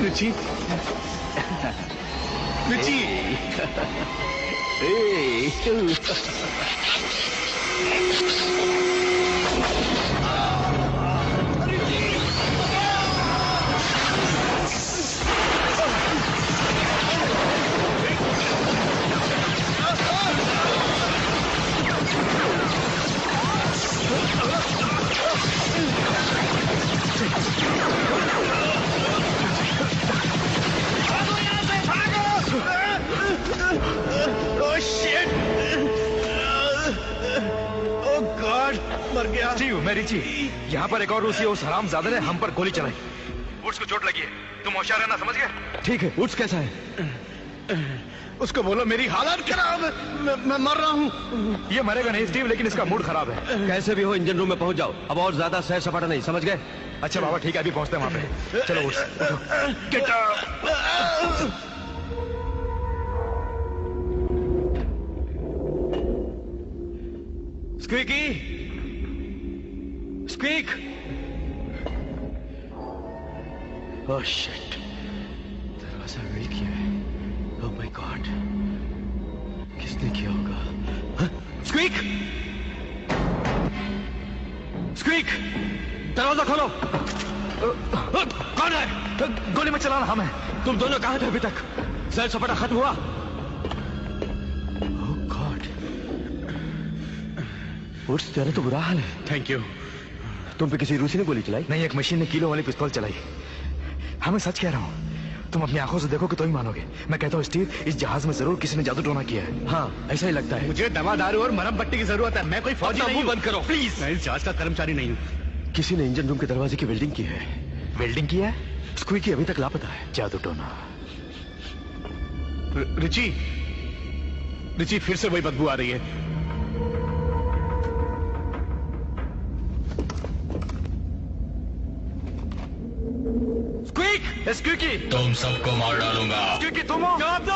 D: Richie, Richie.
H: मर गया। स्टीव, मैं रिची। यहाँ पर एक और रूसी उस हरामजादे ने हम पर गोली चलाई। वुड्स को चोट लगी है, तुम होशियार रहना, समझ गए?
A: ठीक है। वुड्स कैसा है?
D: उसको बोलो मेरी हालत खराब है, मैं मर रहा हूँ।
H: ये मरेगा नहीं स्टीव, लेकिन इसका मूड खराब है।
A: कैसे भी हो इंजन रूम में पहुंच जाओ। अब और ज्यादा सैर सपाटा नहीं, समझ गए?
H: अच्छा बाबा, ठीक है, अभी पहुंचते हैं वहां पे। चलो Woods,
D: get up.
A: Squeaky, squeak. Oh shit, दरवाजा रेल किया है। ओह माय गॉड, किसने किया होगा? स्क्वीक, स्क्वीक, दरवाजा खोलो। कौन है?
H: गोली मत चलाना। हम हैं।
A: तुम दोनों कहाँ थे अभी तक? सैर सपाटा खत्म हुआ? वुड्स, तेरा तो बुरा हाल है।
D: Thank you.
A: तुम पे किसी रूसी ने गोली चलाई?
H: नहीं, एक मशीन ने किलो वाली पिस्तौल चलाई। हाँ, मैं सच कह रहा हूँ। तुम अपनी आंखों से देखोगे तो ही मानोगे। मैं कहता हूँ स्टीव, इस जहाज में जरूर किसी ने जादू टोना किया है।
A: हाँ, ऐसा ही लगता है।
D: मुझे दवा दारू और मरहम पट्टी की जरूरत है। मैं कोई फौजी नहीं हूँ।
A: बंद करो प्लीज।
D: मैं इस जहाज का कर्मचारी नहीं हूँ।
A: किसी ने इंजन रूम के दरवाजे की वेल्डिंग की है।
H: वेल्डिंग किया है?
A: स्क्वीकी अभी तक लापता है।
H: जादू टोना।
D: रिची, रिची, फिर से वही बदबू आ रही है।
H: स्क्वीकी,
K: तुम सबको मार डालूंगा।
H: स्क्वीकी, तुम हो?
A: जवाब दो।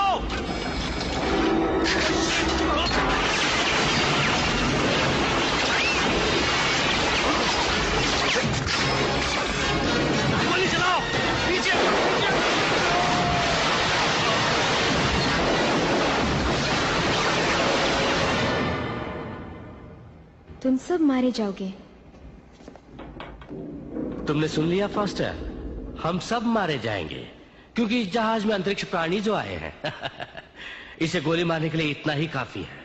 H: गोली चलाओ। नीचे।
J: तुम सब मारे जाओगे।
G: तुमने सुन लिया फास्टर? हम सब मारे जाएंगे, क्योंकि इस जहाज में अंतरिक्ष प्राणी जो आए हैं इसे गोली मारने के लिए इतना ही काफी है।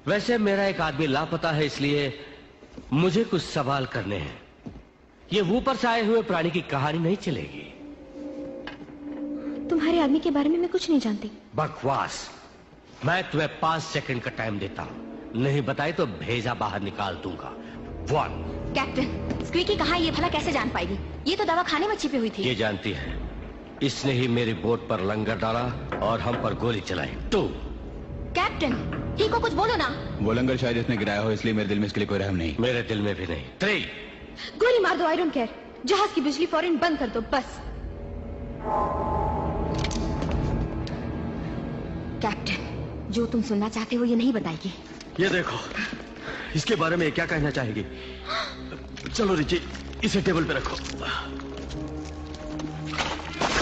G: वैसे मेरा एक आदमी लापता है, इसलिए मुझे कुछ सवाल करने हैं। ये ऊपर से आए हुए प्राणी की कहानी नहीं चलेगी।
J: तुम्हारे आदमी के बारे में मैं कुछ नहीं जानती।
G: बकवास। मैं तुम्हें 5 सेकंड का टाइम देता हूँ, नहीं बताए तो भेजा बाहर निकाल दूंगा। 1।
C: कैप्टन, स्क्वीकी कहाँ ये भला कैसे जान पाएगी? ये तो दवा खाने में छिपी हुई थी।
G: ये जानती है, इसने ही मेरी बोट पर लंगर डाला और हम पर गोली चलाई। 2।
C: कैप्टन, ठीक को कुछ बोलो ना।
B: वो लंगर शायद इसने गिराया हो, इसलिए मेरे दिल में इसके लिए कोई रहम नहीं।
G: मेरे दिल में भी नहीं। 3।
J: गोली मार दो, आई डोंट केयर। जहाज की बिजली फौरन बंद कर दो, बस।
C: कैप्टन, जो तुम सुनना चाहते हो ये नहीं बताएगी।
A: ये देखो, इसके बारे में क्या कहना चाहेगी? चलो रिची, इसे टेबल पे रखो।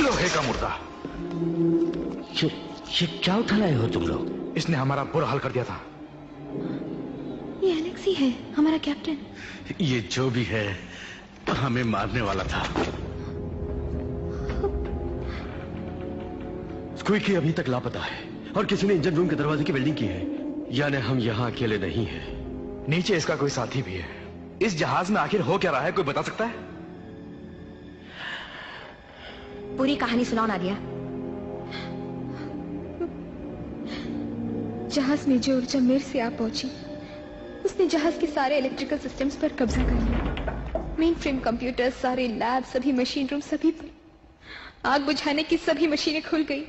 H: लोहे का मुर्दा।
G: ये क्या उठा लाए हो तुम लोग?
H: इसने हमारा बुरा हाल कर दिया था।
J: ये एलेक्सी है, हमारा कैप्टन।
D: ये जो भी है हमें मारने वाला था।
A: स्क्वीकी अभी तक लापता है और किसी ने इंजन रूम के दरवाजे की वेल्डिंग की है। यानी हम यहाँ अकेले नहीं हैं।
H: नीचे इसका कोई साथी भी है। इस जहाज में आखिर हो क्या रहा है, कोई बता सकता है?
C: पूरी कहानी सुनाओ नादिया।
J: जहाज में जो ऊर्जा मेरे से आ पहुंची, उसने जहाज के सारे इलेक्ट्रिकल सिस्टम्स पर कब्जा कर लिया। मेन फ्रेम कंप्यूटर, सारे लैब, सभी मशीन रूम, सभी पर आग बुझाने की सभी मशीनें खुल गई।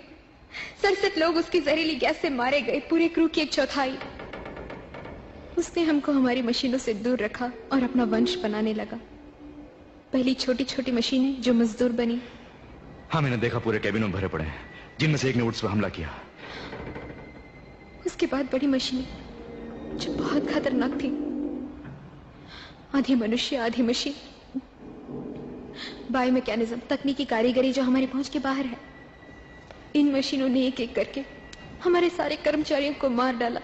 J: 67 लोग उसकी जहरीली गैस से मारे गए, पूरे क्रू की 1/4। उसने हमको हमारी मशीनों से दूर रखा और अपना वंश बनाने लगा। पहली छोटी छोटी मशीनें जो मजदूर बनी।
H: हाँ, मैंने देखा पूरे कैबिन में भरे पड़े हैं, जिनमें से एक ने वुड्स पर हमला किया।
J: उसके बाद बड़ी मशीनें जो बहुत खतरनाक थी, आधी मनुष्य आधी मशीन। बायो मैकेनिज्म, तकनीकी कारीगरी जो हमारी पहुंच के बाहर है। इन मशीनों ने एक एक करके हमारे सारे कर्मचारियों को मार डाला।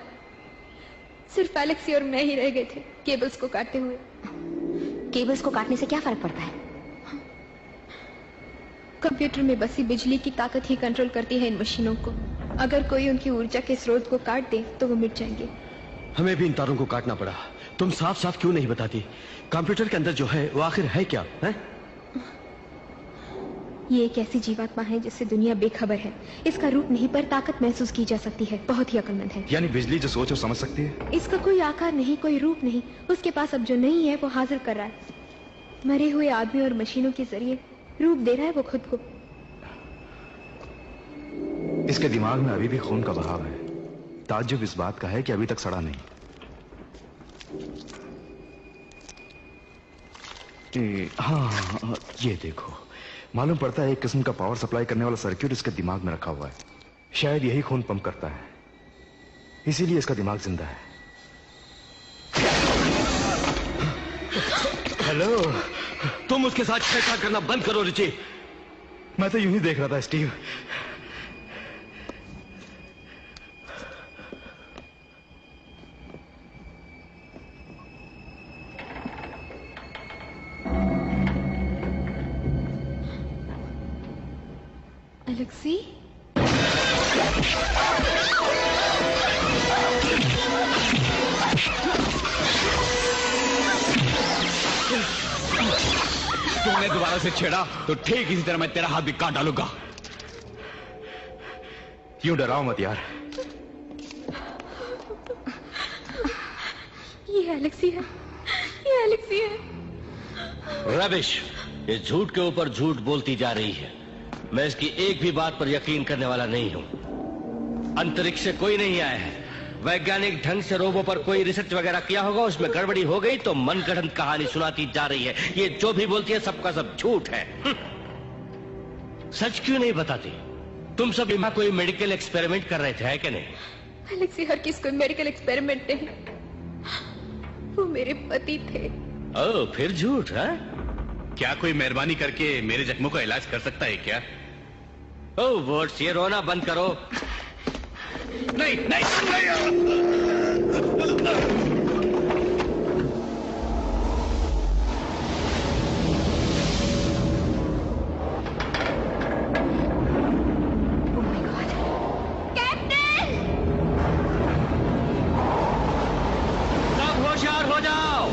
J: सिर्फ एलेक्सी और मैं ही रह गए थे केबल्स को काटते हुए।
C: केबल्स को काटने से क्या फर्क पड़ता है?
J: कंप्यूटर में बसी बिजली की ताकत ही कंट्रोल करती है इन मशीनों को। अगर कोई उनकी ऊर्जा के स्रोत को काट दे तो वो मिट जाएंगे।
A: हमें भी इन तारों को काटना पड़ा। तुम साफ साफ क्यों नहीं बताती? कंप्यूटर के अंदर जो है वो आखिर है क्या है?
J: ये एक ऐसी जीवात्मा है जिससे दुनिया बेखबर है। इसका रूप नहीं पर ताकत महसूस की जा सकती है। बहुत ही अक्लमंद है।
H: यानी बिजली जो सोच वो समझ सकती है।
J: इसका कोई आकार नहीं, कोई रूप नहीं। उसके पास अब जो नहीं है वो हासिल कर रहा है। मरे हुए आदमी और मशीनों के जरिए रूप दे रहा है वो खुद को।
H: इसके दिमाग में अभी भी खून का बहाव है। ताज्जुब इस बात का है कि अभी तक सड़ा नहीं। हाँ, ये देखो, मालूम पड़ता है एक किस्म का पावर सप्लाई करने वाला सर्किट इसके दिमाग में रखा हुआ है। शायद यही खून पंप करता है, इसीलिए इसका दिमाग जिंदा है।
A: हेलो, तुम उसके साथ छेड़छाड़ करना बंद करो रिची।
H: मैं तो यूं ही देख रहा था स्टीव।
J: एलेक्सी,
B: तूने दोबारा से छेड़ा तो ठीक इसी तरह मैं तेरा हाथ भी काट डालूंगा।
H: यूं डराओ मत यार।
J: ये एलेक्सी है, ये एलेक्सी है।
G: रबिश, ये झूठ के ऊपर झूठ बोलती जा रही है। मैं इसकी एक भी बात पर यकीन करने वाला नहीं हूं। अंतरिक्ष से कोई नहीं आया है। वैज्ञानिक ढंग से रोबो पर कोई रिसर्च वगैरह किया होगा, उसमें गड़बड़ी हो गई तो मनगढ़ंत कहानी सुनाती जा रही है। ये जो भी बोलती है सबका सब झूठ है। सच क्यों नहीं बताती? तुम सब यहाँ कोई मेडिकल एक्सपेरिमेंट कर रहे थे, है कि नहीं?
J: एलेक्सी हर किस कोई मेडिकल एक्सपेरिमेंट नहीं, वो मेरे पति थे।
G: ओह, फिर झूठ है?
D: क्या कोई मेहरबानी करके मेरे जख्मों का इलाज कर सकता है क्या?
G: ओह वोट्स, ये रोना बंद करो।
D: नहीं नहीं, नहीं।
G: सब होशियार हो जाओ।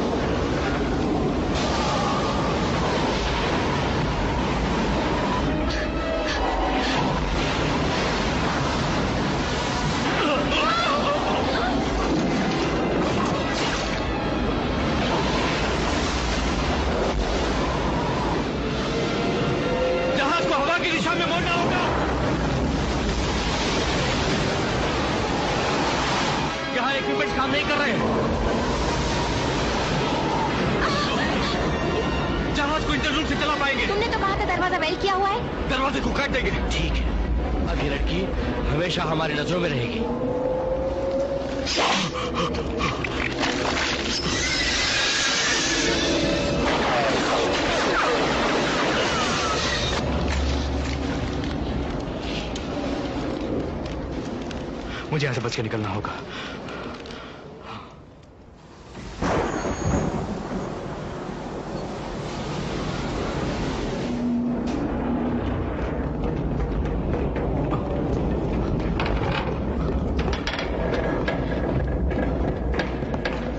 A: काम नहीं कर रहे। जहाज को इंजन रूम से चला पाएंगे।
C: तुमने तो कहा था दरवाजा वेल किया हुआ है।
A: दरवाजे को काट देंगे।
G: ठीक है, अब ये लड़की हमेशा हमारी नजरों में रहेगी।
H: मुझे यहाँ से बच के निकलना होगा।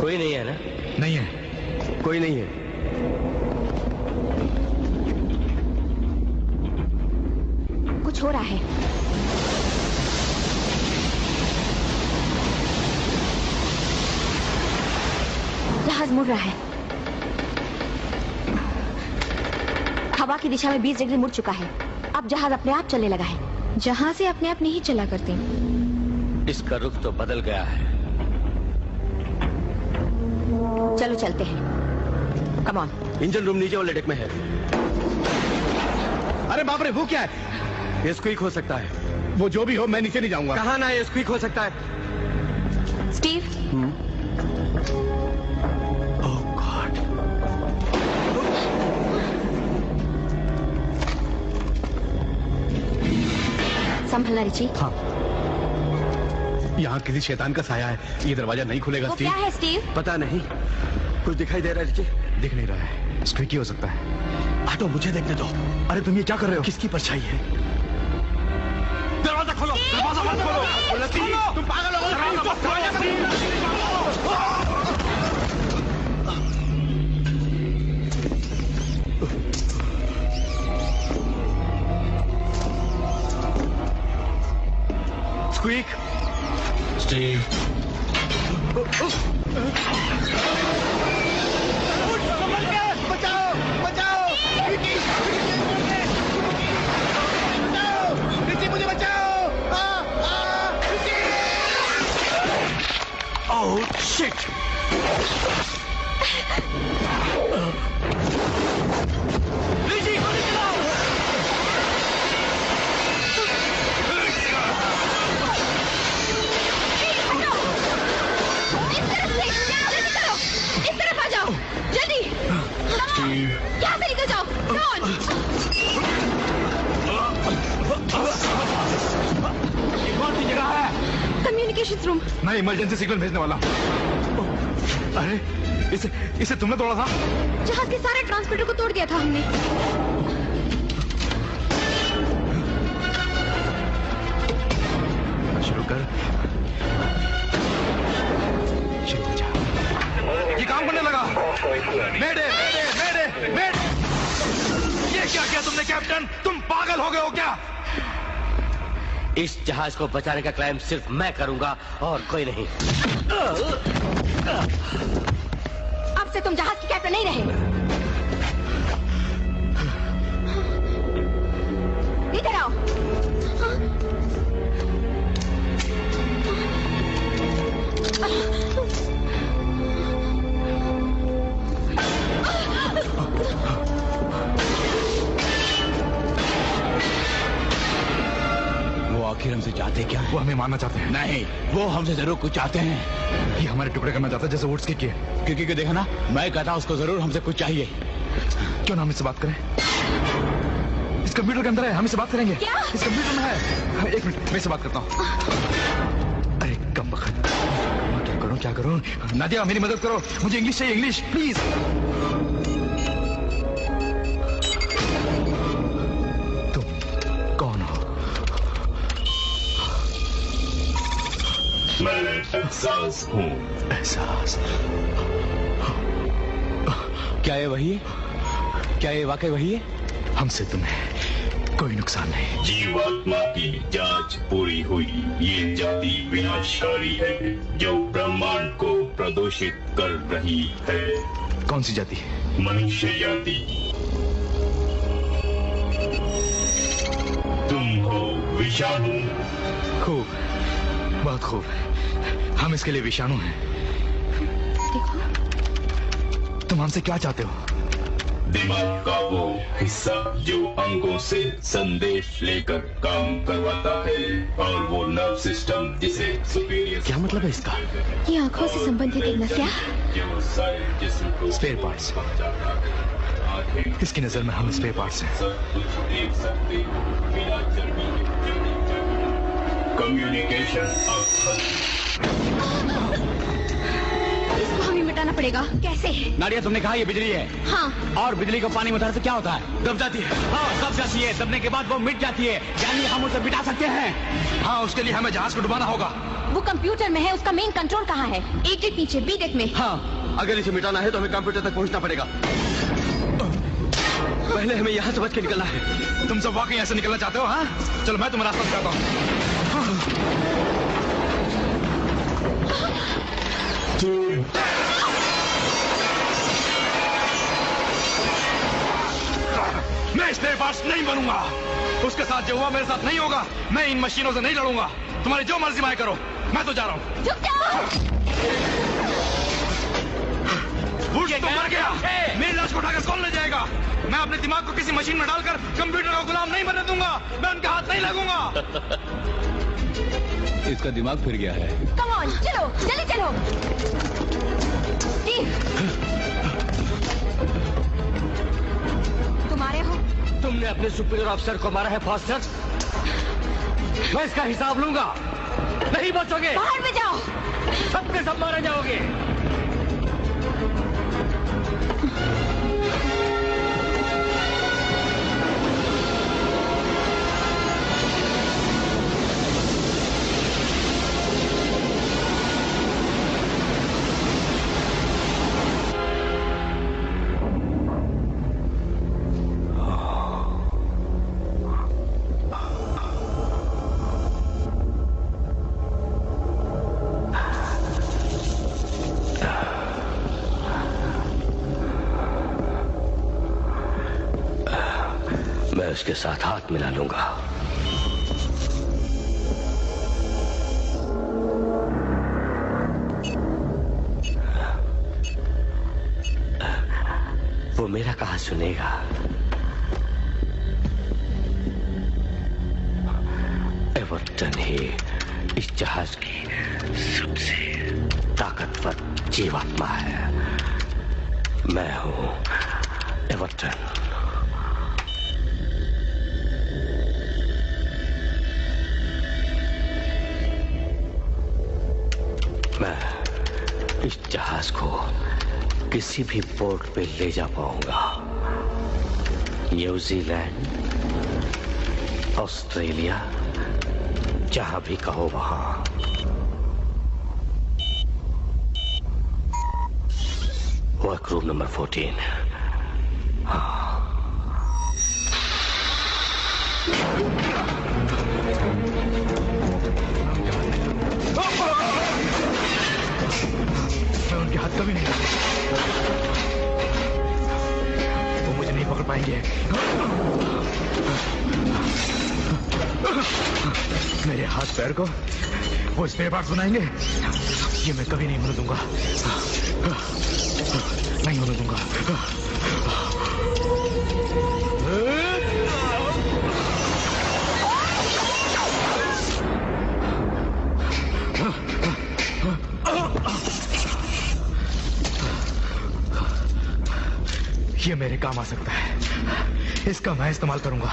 G: कोई नहीं है ना?
H: नहीं है,
A: कोई नहीं है।
C: कुछ हो रहा है। जहाज मुड़ रहा है। हवा की दिशा में 20 डिग्री मुड़ चुका है। अब जहाज अपने आप चलने लगा है।
J: जहाज अपने आप नहीं चला करते।
G: इसका रुख तो बदल गया है।
C: चलो चलते हैं। Come on.
A: इंजन रूम नीचे वाले डेक में है।
D: अरे बाप रे, वो क्या है?
A: ये स्क्वीक हो सकता है।
D: वो जो भी हो, मैं नीचे नहीं जाऊंगा।
A: कहा ना ये स्क्वीक हो सकता है।
C: स्टीव।
A: ओह गॉड।
C: संभलना रिची।
D: हाँ, यहाँ किसी शैतान का साया है। ये दरवाजा नहीं खुलेगा।
C: वो
D: स्टीव,
C: क्या है स्टीव?
A: पता नहीं, कुछ दिखाई दे रहा है रिची।
H: दिख नहीं रहा है। स्क्वीकी हो सकता है।
A: आटो, मुझे देखने दो।
H: अरे तुम ये क्या कर रहे हो?
A: किसकी परछाई है? दरवाजा खोलो। दरवाजा मत खोलो। तुम पागल हो गए। स्क्वीक।
K: स्टीव,
A: बचाओ, बचाओ। रिची, मुझे बचाओ। Oh shit. रिची, गोली चलाओ।
C: इस तरफ आ जाओ, जल्दी। यहाँ से निकल जाओ।
A: ये कौन सी जगह है?
J: Communication room.
H: मैं इमरजेंसी सिग्नल भेजने वाला हूँ। अरे इसे तुमने तोड़ा था?
J: जहाज के सारे ट्रांसमीटर को तोड़ दिया था हमने।
H: शुरू कर। शुरू हो जा। ये काम करने लगा। मेडे, मेडे, मेडे, मेडे। ये क्या किया तुमने कैप्टन? तुम पागल हो गए हो क्या?
G: इस जहाज को बचाने का क्लेम सिर्फ मैं करूंगा और कोई नहीं।
C: अब से तुम जहाज की कैप्टन नहीं रहे। इधर आओ।
B: वो आखिर हमसे चाहते क्या है?
H: वो हमें मारना चाहते हैं।
B: नहीं, वो हमसे जरूर कुछ चाहते हैं।
H: ये हमारे टुकड़े करना चाहता है, जैसे वुड्स के किए।
B: क्योंकि देखा ना, मैं कहता उसको जरूर हमसे कुछ चाहिए।
H: क्यों ना हम इससे बात करें? इस कंप्यूटर के अंदर है, हम इससे बात करेंगे।
C: क्या?
H: इस कंप्यूटर में है। एक मिनट, मैं इससे बात करता हूँ। अरे कम बखत, मैं क्या करूँ? नादिया, मेरी मदद करो। मुझे इंग्लिश चाहिए, इंग्लिश प्लीज। तुम कौन हो?
K: मैं एहसास हूँ।
H: एहसास?
B: क्या ये वही है? क्या ये वाकई वही है?
H: हमसे तुम्हें कोई नुकसान नहीं।
K: जीवात्मा की जांच पूरी हुई। ये जाति विनाशकारी है जो ब्रह्मांड को प्रदूषित कर रही है।
H: कौन सी जाति?
K: मनुष्य जाति। तुम हो विषाणु।
H: खूब, बहुत खूब। हम इसके लिए विषाणु हैं। तुम हमसे क्या चाहते हो?
K: दिमाग का वो हिस्सा जो अंगों से संदेश लेकर काम करवाता है, और वो नर्व सिस्टम जिसे सुपीरियर।
I: क्या मतलब है इसका?
J: ये आंखों से संबंधित एक नस। क्या?
K: जो सारे जिस्म को
H: स्पेयर पार्ट्स। इसकी नजर में हम स्पेयर पार्ट्स हैं।
K: सब कुछ देख सकते हो बिना चर्बी के। कम्युनिकेशन अब
C: इसको हमें मिटाना पड़ेगा। कैसे?
B: नाडिया, तुमने कहा ये बिजली है।
C: हाँ।
B: और बिजली को पानी में उतारने से क्या होता है?
I: दब जाती है।
B: हाँ, दब जाती है। दबने के बाद वो मिट जाती है, यानी हम उसे मिटा सकते हैं।
H: हाँ, उसके लिए हमें जहाज को डुबाना होगा।
C: वो कंप्यूटर में है, उसका मेन कंट्रोल कहाँ है? एक डेक नीचे, बी डेक में।
A: हाँ, अगर इसे मिटाना है तो हमें कंप्यूटर तक पहुंचना पड़ेगा। पहले हमें यहाँ से बच के निकलना है।
H: तुम सब वाकई ऐसे निकलना चाहते हो? हाँ, चलो मैं तुम्हें रास्ता दिखाता हूँ। मैं स्पेयर पार्ट्स नहीं बनूंगा। उसके साथ जो हुआ मेरे साथ नहीं होगा। मैं इन मशीनों से नहीं लड़ूंगा। तुम्हारी जो मर्जी माए करो, मैं तो जा रहा हूँ।
C: रुक जाओ।
H: बुश तो मर गया। मेरी लाश को उठाकर कौन ले जाएगा? मैं अपने दिमाग को किसी मशीन में डालकर कंप्यूटर का गुलाम नहीं बनने दूंगा। मैं उनके हाथ नहीं लगूंगा।
B: इसका दिमाग फिर गया है।
C: कम ऑन, चलो जल्दी चलो। स्टीव, तुम आ रहे हो?
G: तुमने अपने सुपीरियर ऑफिसर को मारा है फॉस्टर। मैं इसका हिसाब लूंगा। नहीं बचोगे।
C: बाहर में जाओ।
G: सबके सब मारे जाओगे। उसके साथ हाथ मिला लूंगा। वो मेरा कहा सुनेगा। एवर्टन ही इस जहाज की सबसे ताकतवर जीवात्मा है। मैं हूं एवर्टन। मैं इस जहाज को किसी भी पोर्ट पे ले जा पाऊंगा। न्यूजीलैंड, ऑस्ट्रेलिया, जहां भी कहो वहां। वर्करूम नंबर 14। हाँ।
H: मैं उनके हाथ कभी नहीं लगूंगा। वो मुझे नहीं पकड़ पाएंगे। मेरे हाथ पैर को वो स्पेयर पार्ट्स बनाएंगे। ये मैं कभी नहीं होने दूंगा। नहीं होने दूंगा। ये मेरे काम आ सकता है। इसका मैं इस्तेमाल करूंगा।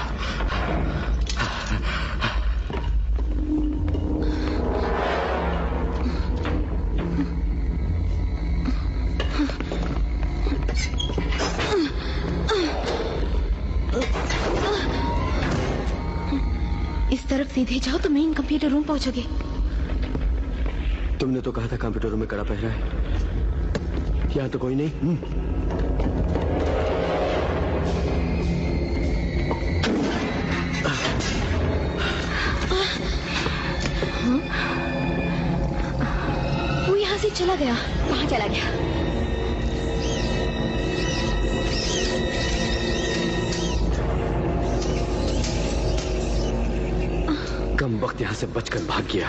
J: इस तरफ सीधे जाओ तो मेन कंप्यूटर रूम पहुंचोगे।
A: तुमने तो कहा था कंप्यूटर रूम में कड़ा पहरा है। यहाँ तो कोई नहीं।
J: वो यहाँ से चला गया।
C: कहाँ चला गया?
A: कम वक्त यहाँ से बचकर भाग गया।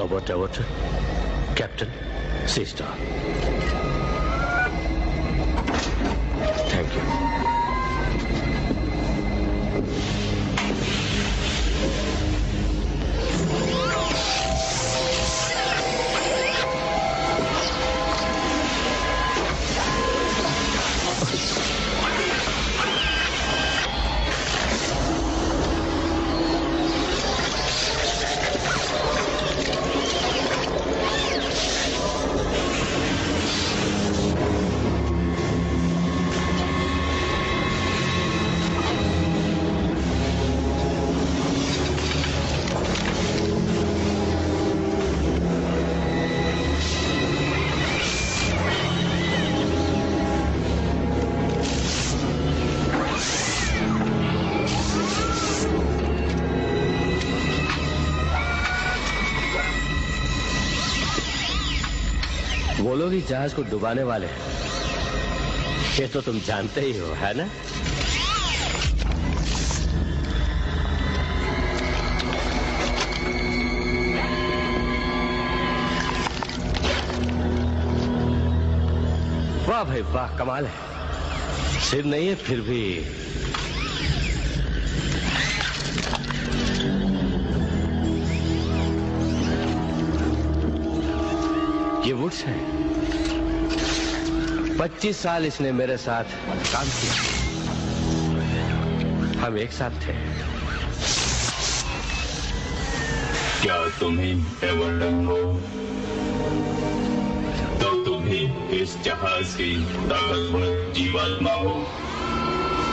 G: Robert Evert, captain Sea Star. Thank you. वो लोग ही जहाज को डुबाने वाले हैं, ये तो तुम जानते ही हो, है ना? वाह भाई वाह, कमाल है। सिर नहीं है फिर भी ये वुड्स है। 25 साल इसने मेरे साथ काम किया, हम एक साथ थे।
K: क्या तुम्ही एवर्टन हो? तो तुम ही इस जहाज की ताकतवर जीवात्मा हो।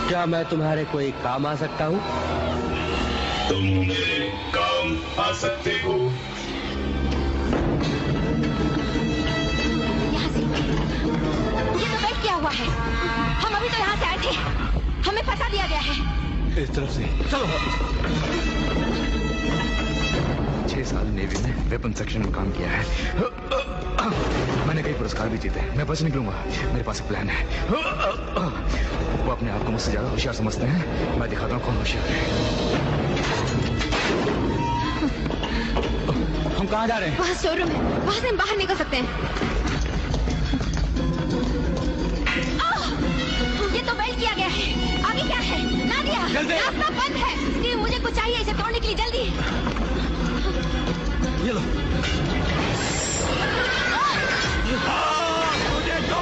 G: क्या मैं तुम्हारे कोई काम आ सकता हूँ?
K: तुम मेरे काम आ सकते हो।
C: क्या हुआ है? हम अभी तो यहाँ से आए थे, हमें फंसा दिया गया है।
H: इस तरफ से चलो। 6 साल नेवी में वेपन सेक्शन में काम किया है। मैंने कई पुरस्कार भी जीते। मैं बच निकलूंगा, मेरे पास एक प्लान है। वो अपने आप को मुझसे ज्यादा होशियार समझते हैं, मैं दिखाता हूँ कौन होशियार है।
B: हम कहाँ जा रहे हैं?
C: वहाँ स्टोर रूम है, वहाँ से हम बाहर निकल सकते हैं। ये तो बेल्ट किया गया है। आगे क्या है? नादिया, रास्ता बंद है। स्टीव, मुझे कुछ चाहिए इसे तोड़ने के लिए, जल्दी।
I: ये लो। मुझे दो।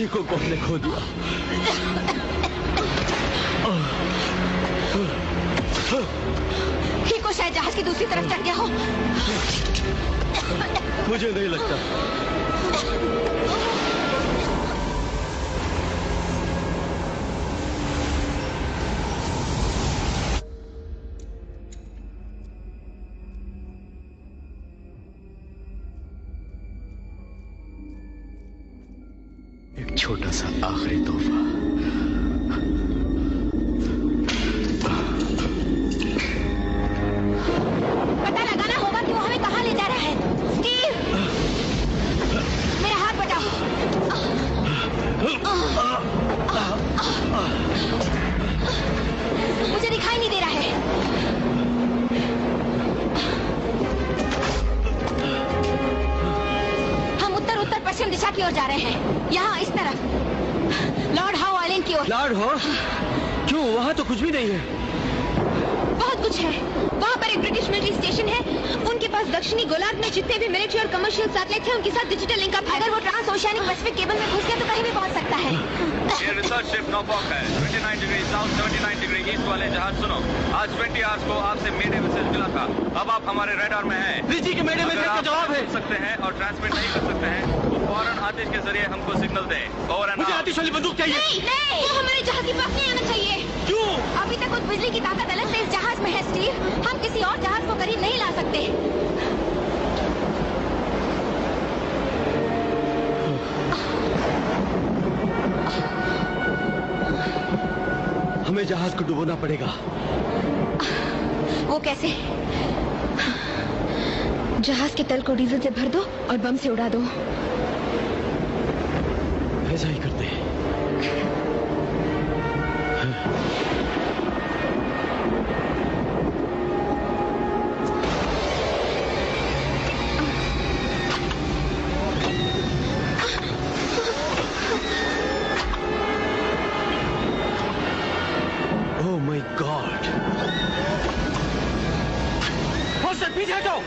A: को हमने खो दिया।
C: हीको शायद जहाज की दूसरी तरफ चढ़ गया हो।
A: मुझे नहीं लगता।
H: एक छोटा सा आखिरी तोहफा।
C: पता लगाना होगा कि वो हमें कहाँ ले जा रहा है। स्टीव, मेरा हाथ बचाओ। मुझे दिखाई नहीं दे रहा है। हम उत्तर उत्तर पश्चिम दिशा की ओर जा रहे हैं। यहाँ इस तरफ लॉर्ड हाउ आइलैंड की ओर।
A: Lord how? क्यों? वहाँ तो कुछ भी नहीं है।
C: बहुत कुछ है। वहाँ पर एक ब्रिटिश मिलिट्री स्टेशन है। उनके पास दक्षिणी गोलार्ध में जितने भी मिलिट्री और कमर्शियल सैटेलाइट हैं, उनके साथ डिजिटल लिंक अप है। अगर वो ट्रांस ओशियानिक पैसिफिक केबल में घुस गया तो कहीं भी पहुँच सकता है।
L: ये रिसर्च शिप नॉर्फॉक है। 29 डिग्री साउथ 79 डिग्री ईस्ट वाले जहाज सुनो। आज 20 आवर्स को आपसे मेडे मैसेज मिला था। अब आप हमारे रडार में हैं।
A: रिची के मेडे मैसेज का जवाब है।
L: सकते हैं और ट्रांसमिट नहीं कर सकते हैं तो फौरन आतिश के जरिए हमको सिग्नल दें। ओवर एंड
A: मुझे आतिश वाली बंदूक चाहिए।
C: नहीं, वो हमारे जहाज के पास नहीं आना चाहिए।
A: क्यों?
C: अभी तक उस बिजली की ताकत अलग से इस जहाज में है स्टीव। हम किसी और जहाज को करीब नहीं ला सकते।
A: हमें जहाज को डुबोना पड़ेगा।
C: वो कैसे? जहाज के तल को डीजल से भर दो और बम से उड़ा दो।
A: ऐसा ही करते हैं। Oh my God! फोर्सर पीछे हटो।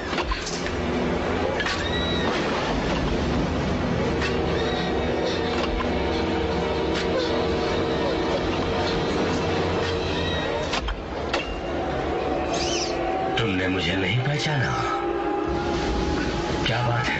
G: तुमने मुझे नहीं पहचाना? क्या बात है?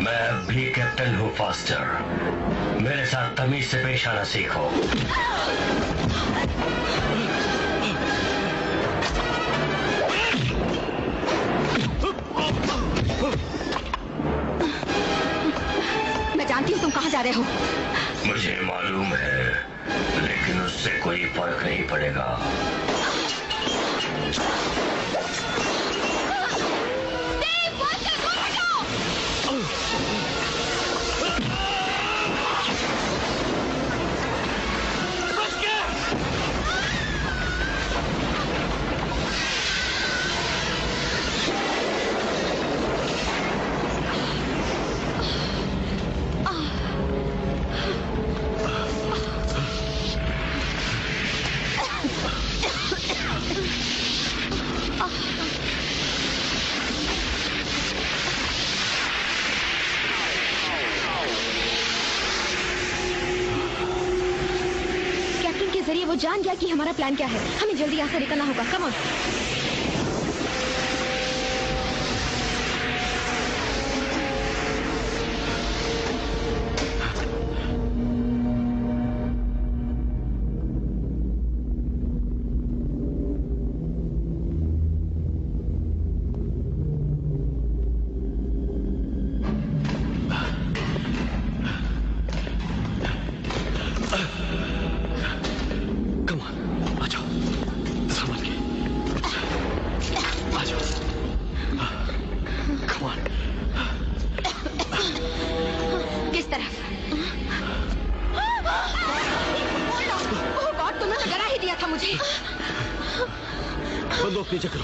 G: मैं भी कैप्टन हूँ फास्टर। मेरे साथ तमीज से पेश आना सीखो।
C: मैं जानती हूँ तुम कहाँ जा रहे हो।
G: मुझे मालूम है, लेकिन उससे कोई फर्क नहीं पड़ेगा।
C: वो जान गया कि हमारा प्लान क्या है। हमें जल्दी यहाँ से निकलना होगा। Come on.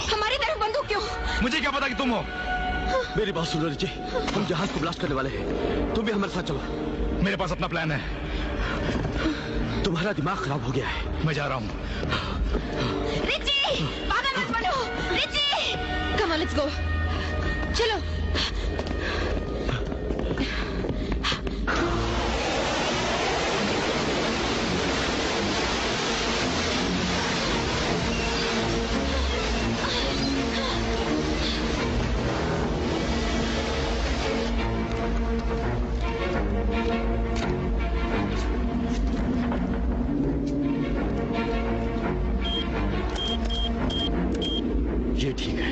A: हमारी तरफ बंदूक क्यों? मुझे क्या पता कि तुम हो। मेरी बात सुनो रिची, हम जहाज को ब्लास्ट करने वाले हैं। तुम भी हमारे साथ चलो।
H: मेरे पास अपना प्लान है।
A: तुम्हारा दिमाग खराब हो गया है।
H: मैं जा रहा हूँ।
C: रिची, पागल मत बनो। Richie, come on let's go. चलो।
A: ये ठीक है।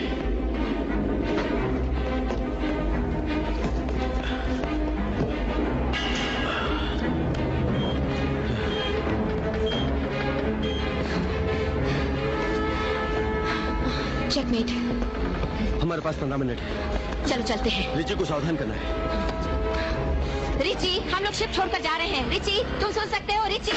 C: चेकमेट।
A: हमारे पास 15 मिनट है।
C: चलो चलते हैं।
A: रिची को सावधान करना है।
C: रिची, हम लोग शिप छोड़कर जा रहे हैं। रिची, तुम सुन सकते हो? रिची।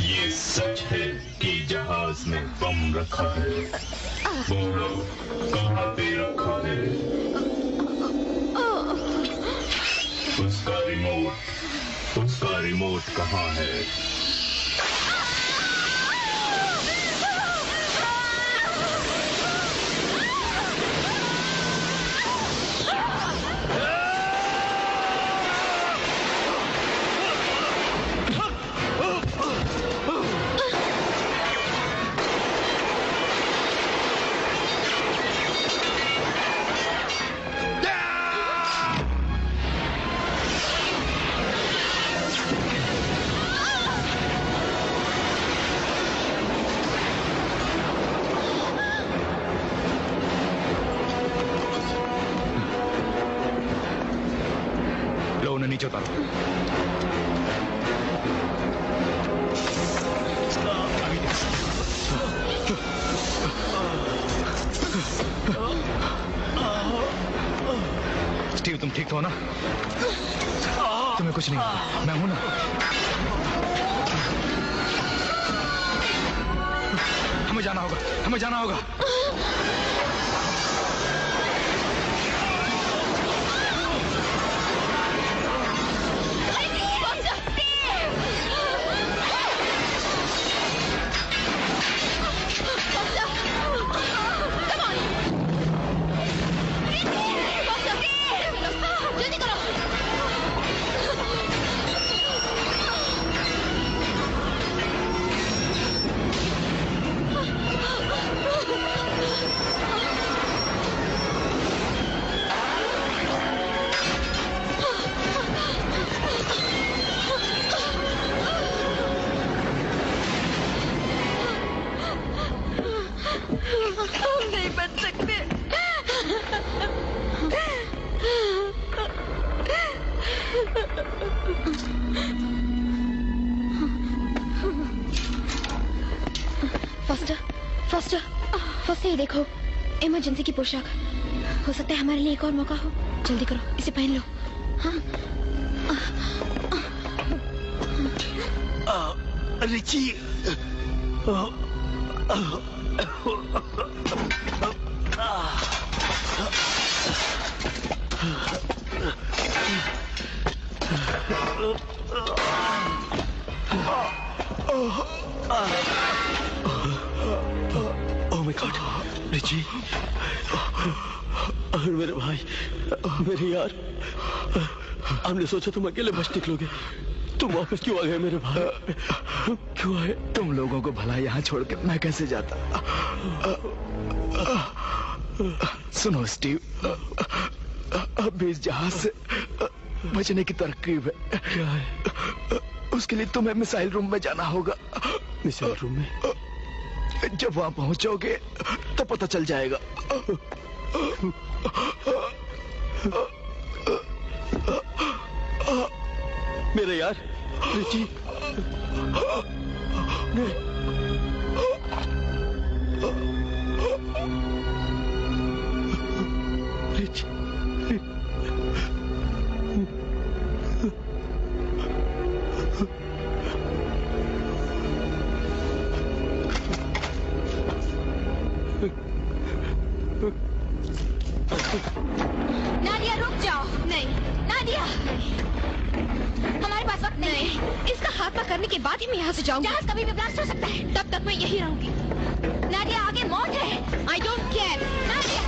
K: ये सच है कि जहाज में बम रखा है। बोलो कहाँ पे रखा है? उसका रिमोट कहाँ है?
H: नीचे उतारो। स्टीव तुम ठीक तो हो ना? तुम्हें कुछ नहीं होगा, मैं हूं ना। हमें जाना होगा, हमें जाना होगा।
J: फास्टर फास्टर फास्टर, ये देखो इमरजेंसी की पोशाक। हो सकता है हमारे लिए एक और मौका हो। जल्दी करो, इसे पहन लो। हाँ।
A: Richie, oh my God, Richie, मेरे भाई, मेरे यार, हमने सोचा तुम अकेले बच निकलोगे। तुम वापस क्यों आ गए मेरे भाई? क्यों आए?
H: तुम लोगों को भला यहाँ छोड़ के मैं कैसे जाता? सुनो स्टीव, अभी इस जहाज से बचने की तरकीब है।
A: क्या है?
H: उसके लिए तुम्हें मिसाइल रूम में जाना होगा।
A: मिसाइल रूम में?
H: जब वहां पहुंचोगे तो पता चल जाएगा।
A: मेरे यार, रिची, रिची,
C: नादिया रुक जाओ। नहीं नादिया, हमारे पास वक्त नहीं है।
J: इसका खात्मा करने के बाद ही मैं यहाँ से जाऊंगी।
C: जहाज कभी भी ब्लास्ट हो सकता है।
J: तब तक मैं यही रहूंगी।
C: नादिया, आगे मौत है।
J: I don't care.
C: नादिया,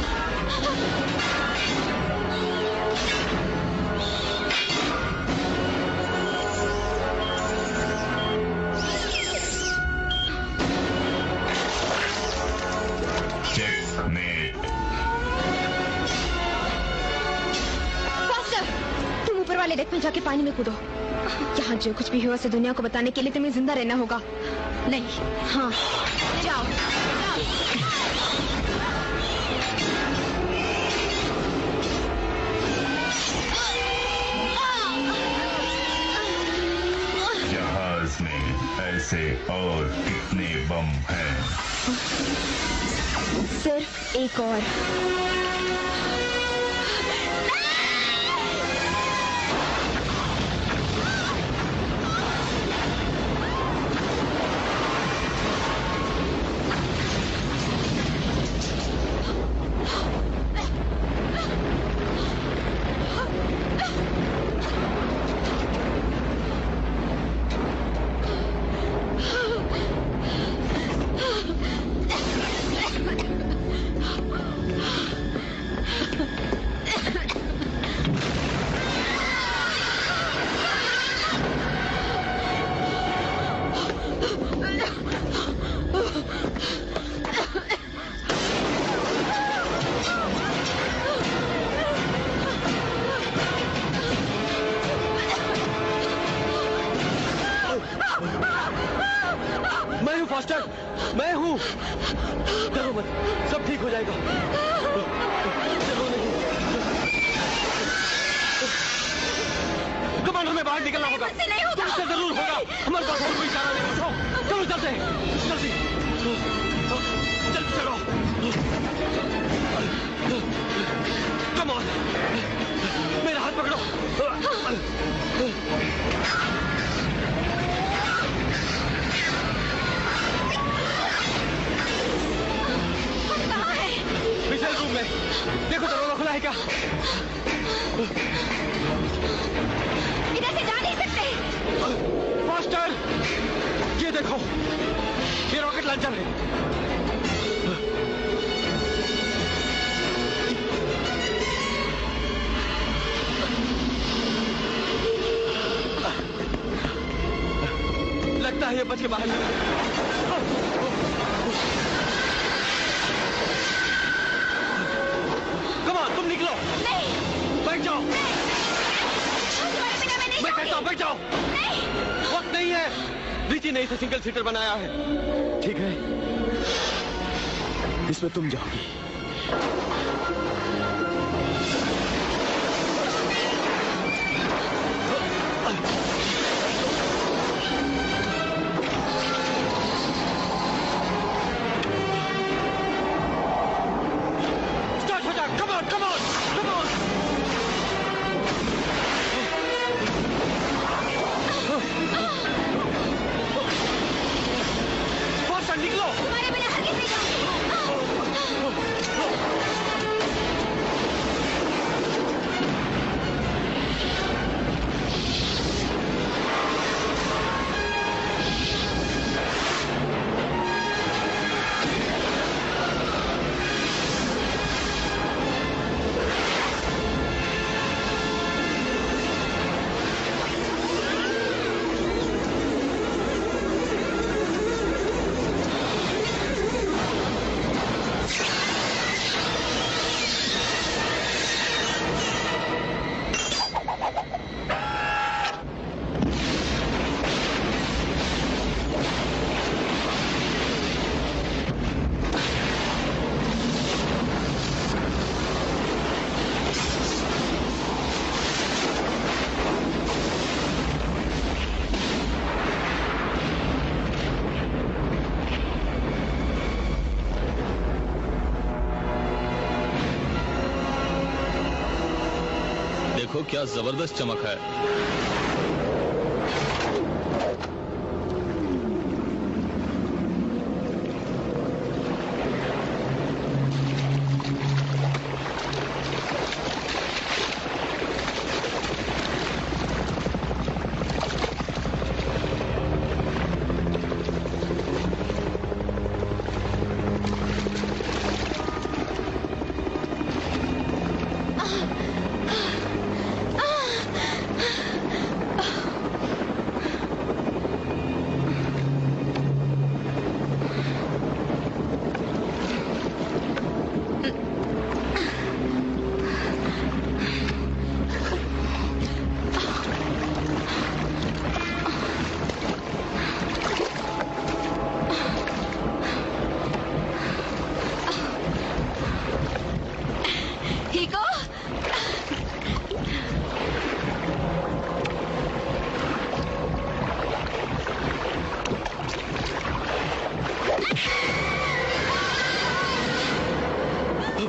J: तुम ऊपर वाले डेक में जाके पानी में कूदो। यहाँ जो कुछ भी हुआ से दुनिया को बताने के लिए तुम्हें जिंदा रहना होगा।
C: नहीं।
J: हाँ,
C: जाओ।
K: जहाज में ऐसे और कितने बम हैं?
J: सिर्फ एक और।
A: मैं हूँ फास्टर, मैं हूँ। डरो मत, सब ठीक हो जाएगा। डरो नहीं। कमांडर में बाहर निकलना होगा।
C: नहीं होगा।
A: तुमसे जरूर होगा। हमारे पास और कोई चारा नहीं। उठो, चलो चलते, जल्दी जल्दी चलो। कम ऑन, मेरा हाथ पकड़ो। मिसाइल रूम में देखो, दरवाजा खुला है क्या?
C: इधर से जा नहीं सकते।
A: फास्टर, ये देखो, ये रॉकेट लॉन्चर है। लगता है ये बच के बाहर निकल। तुम निकलो।
C: नहीं।
A: बैठ जाओ।
C: नहीं।
A: मैं कहता हूँ बैठ जाओ।
C: नहीं।
A: वक्त नहीं है। रिची ने इसे सिंगल सीटर बनाया है। ठीक है, इसमें तुम जाओगी।
M: देखो क्या जबरदस्त चमक है।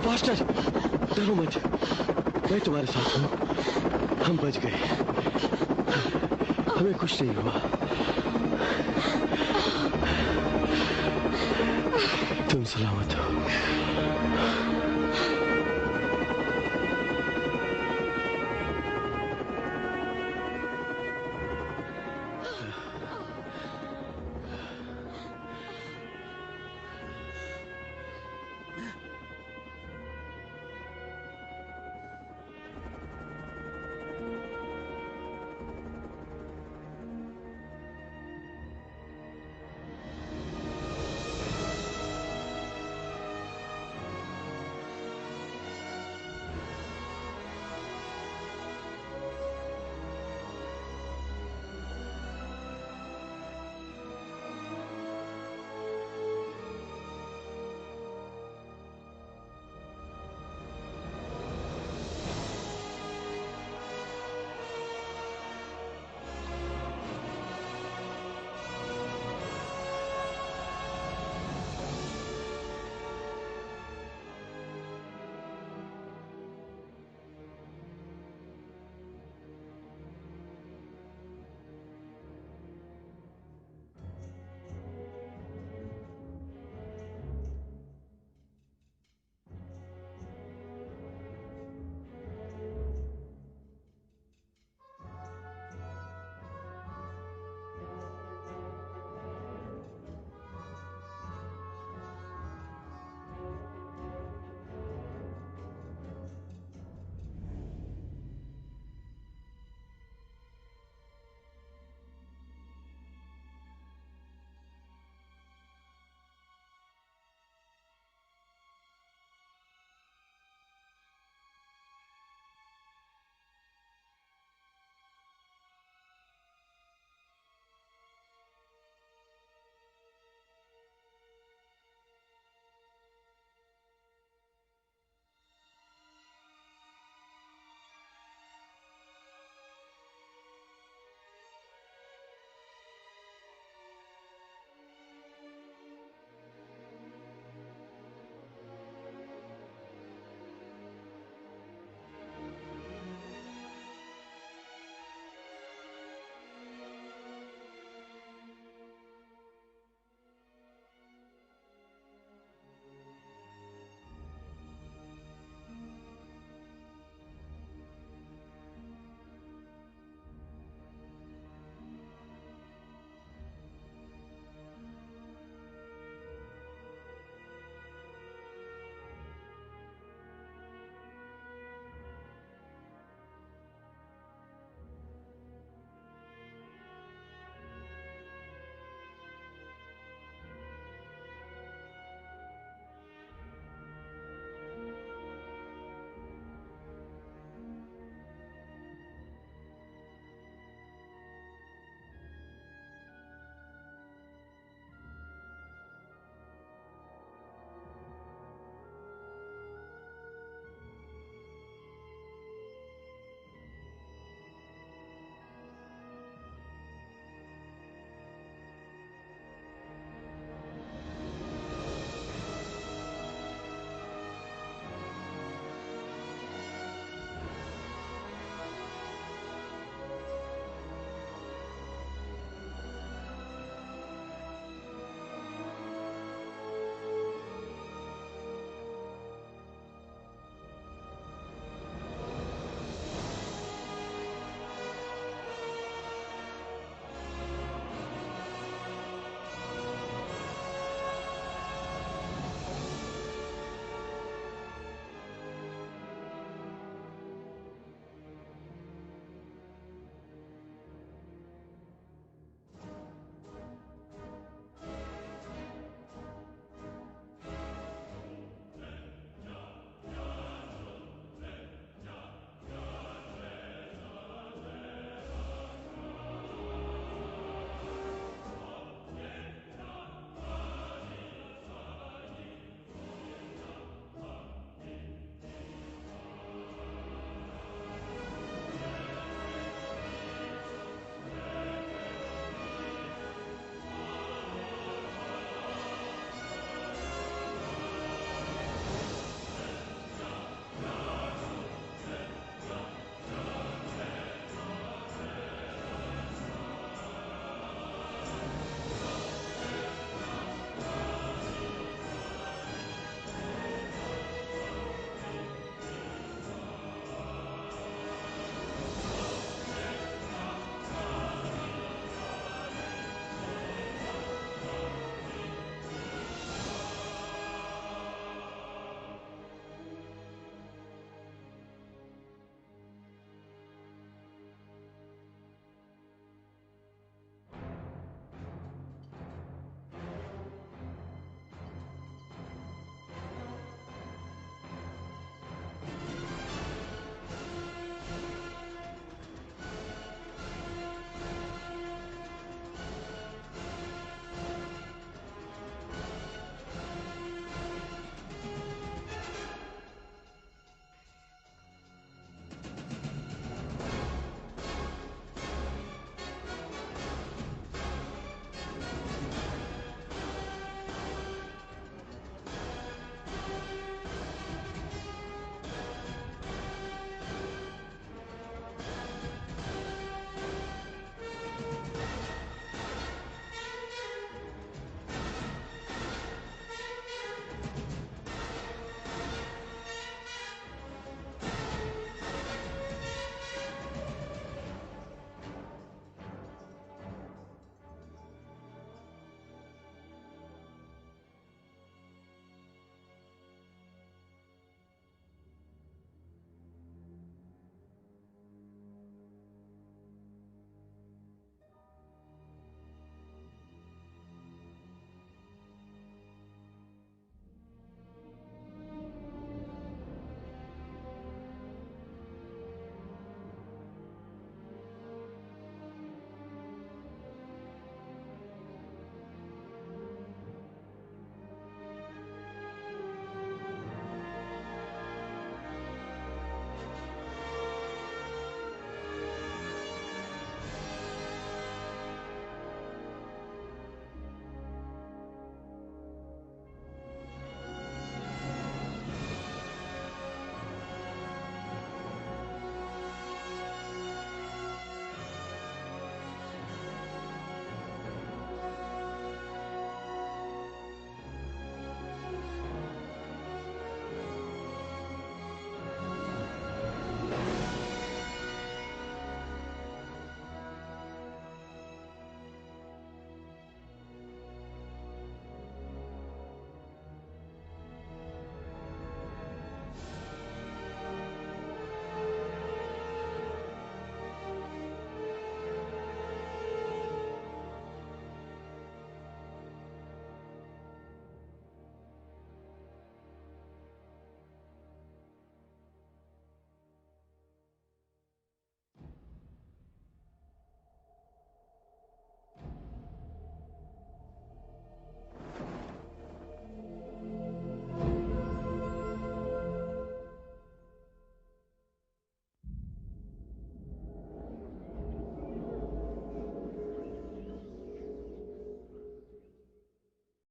A: मास्टर, डरो मत, मैं तुम्हारे साथ हूँ। हम बच गए, हमें कुछ नहीं हुआ। तुम सलामत हो।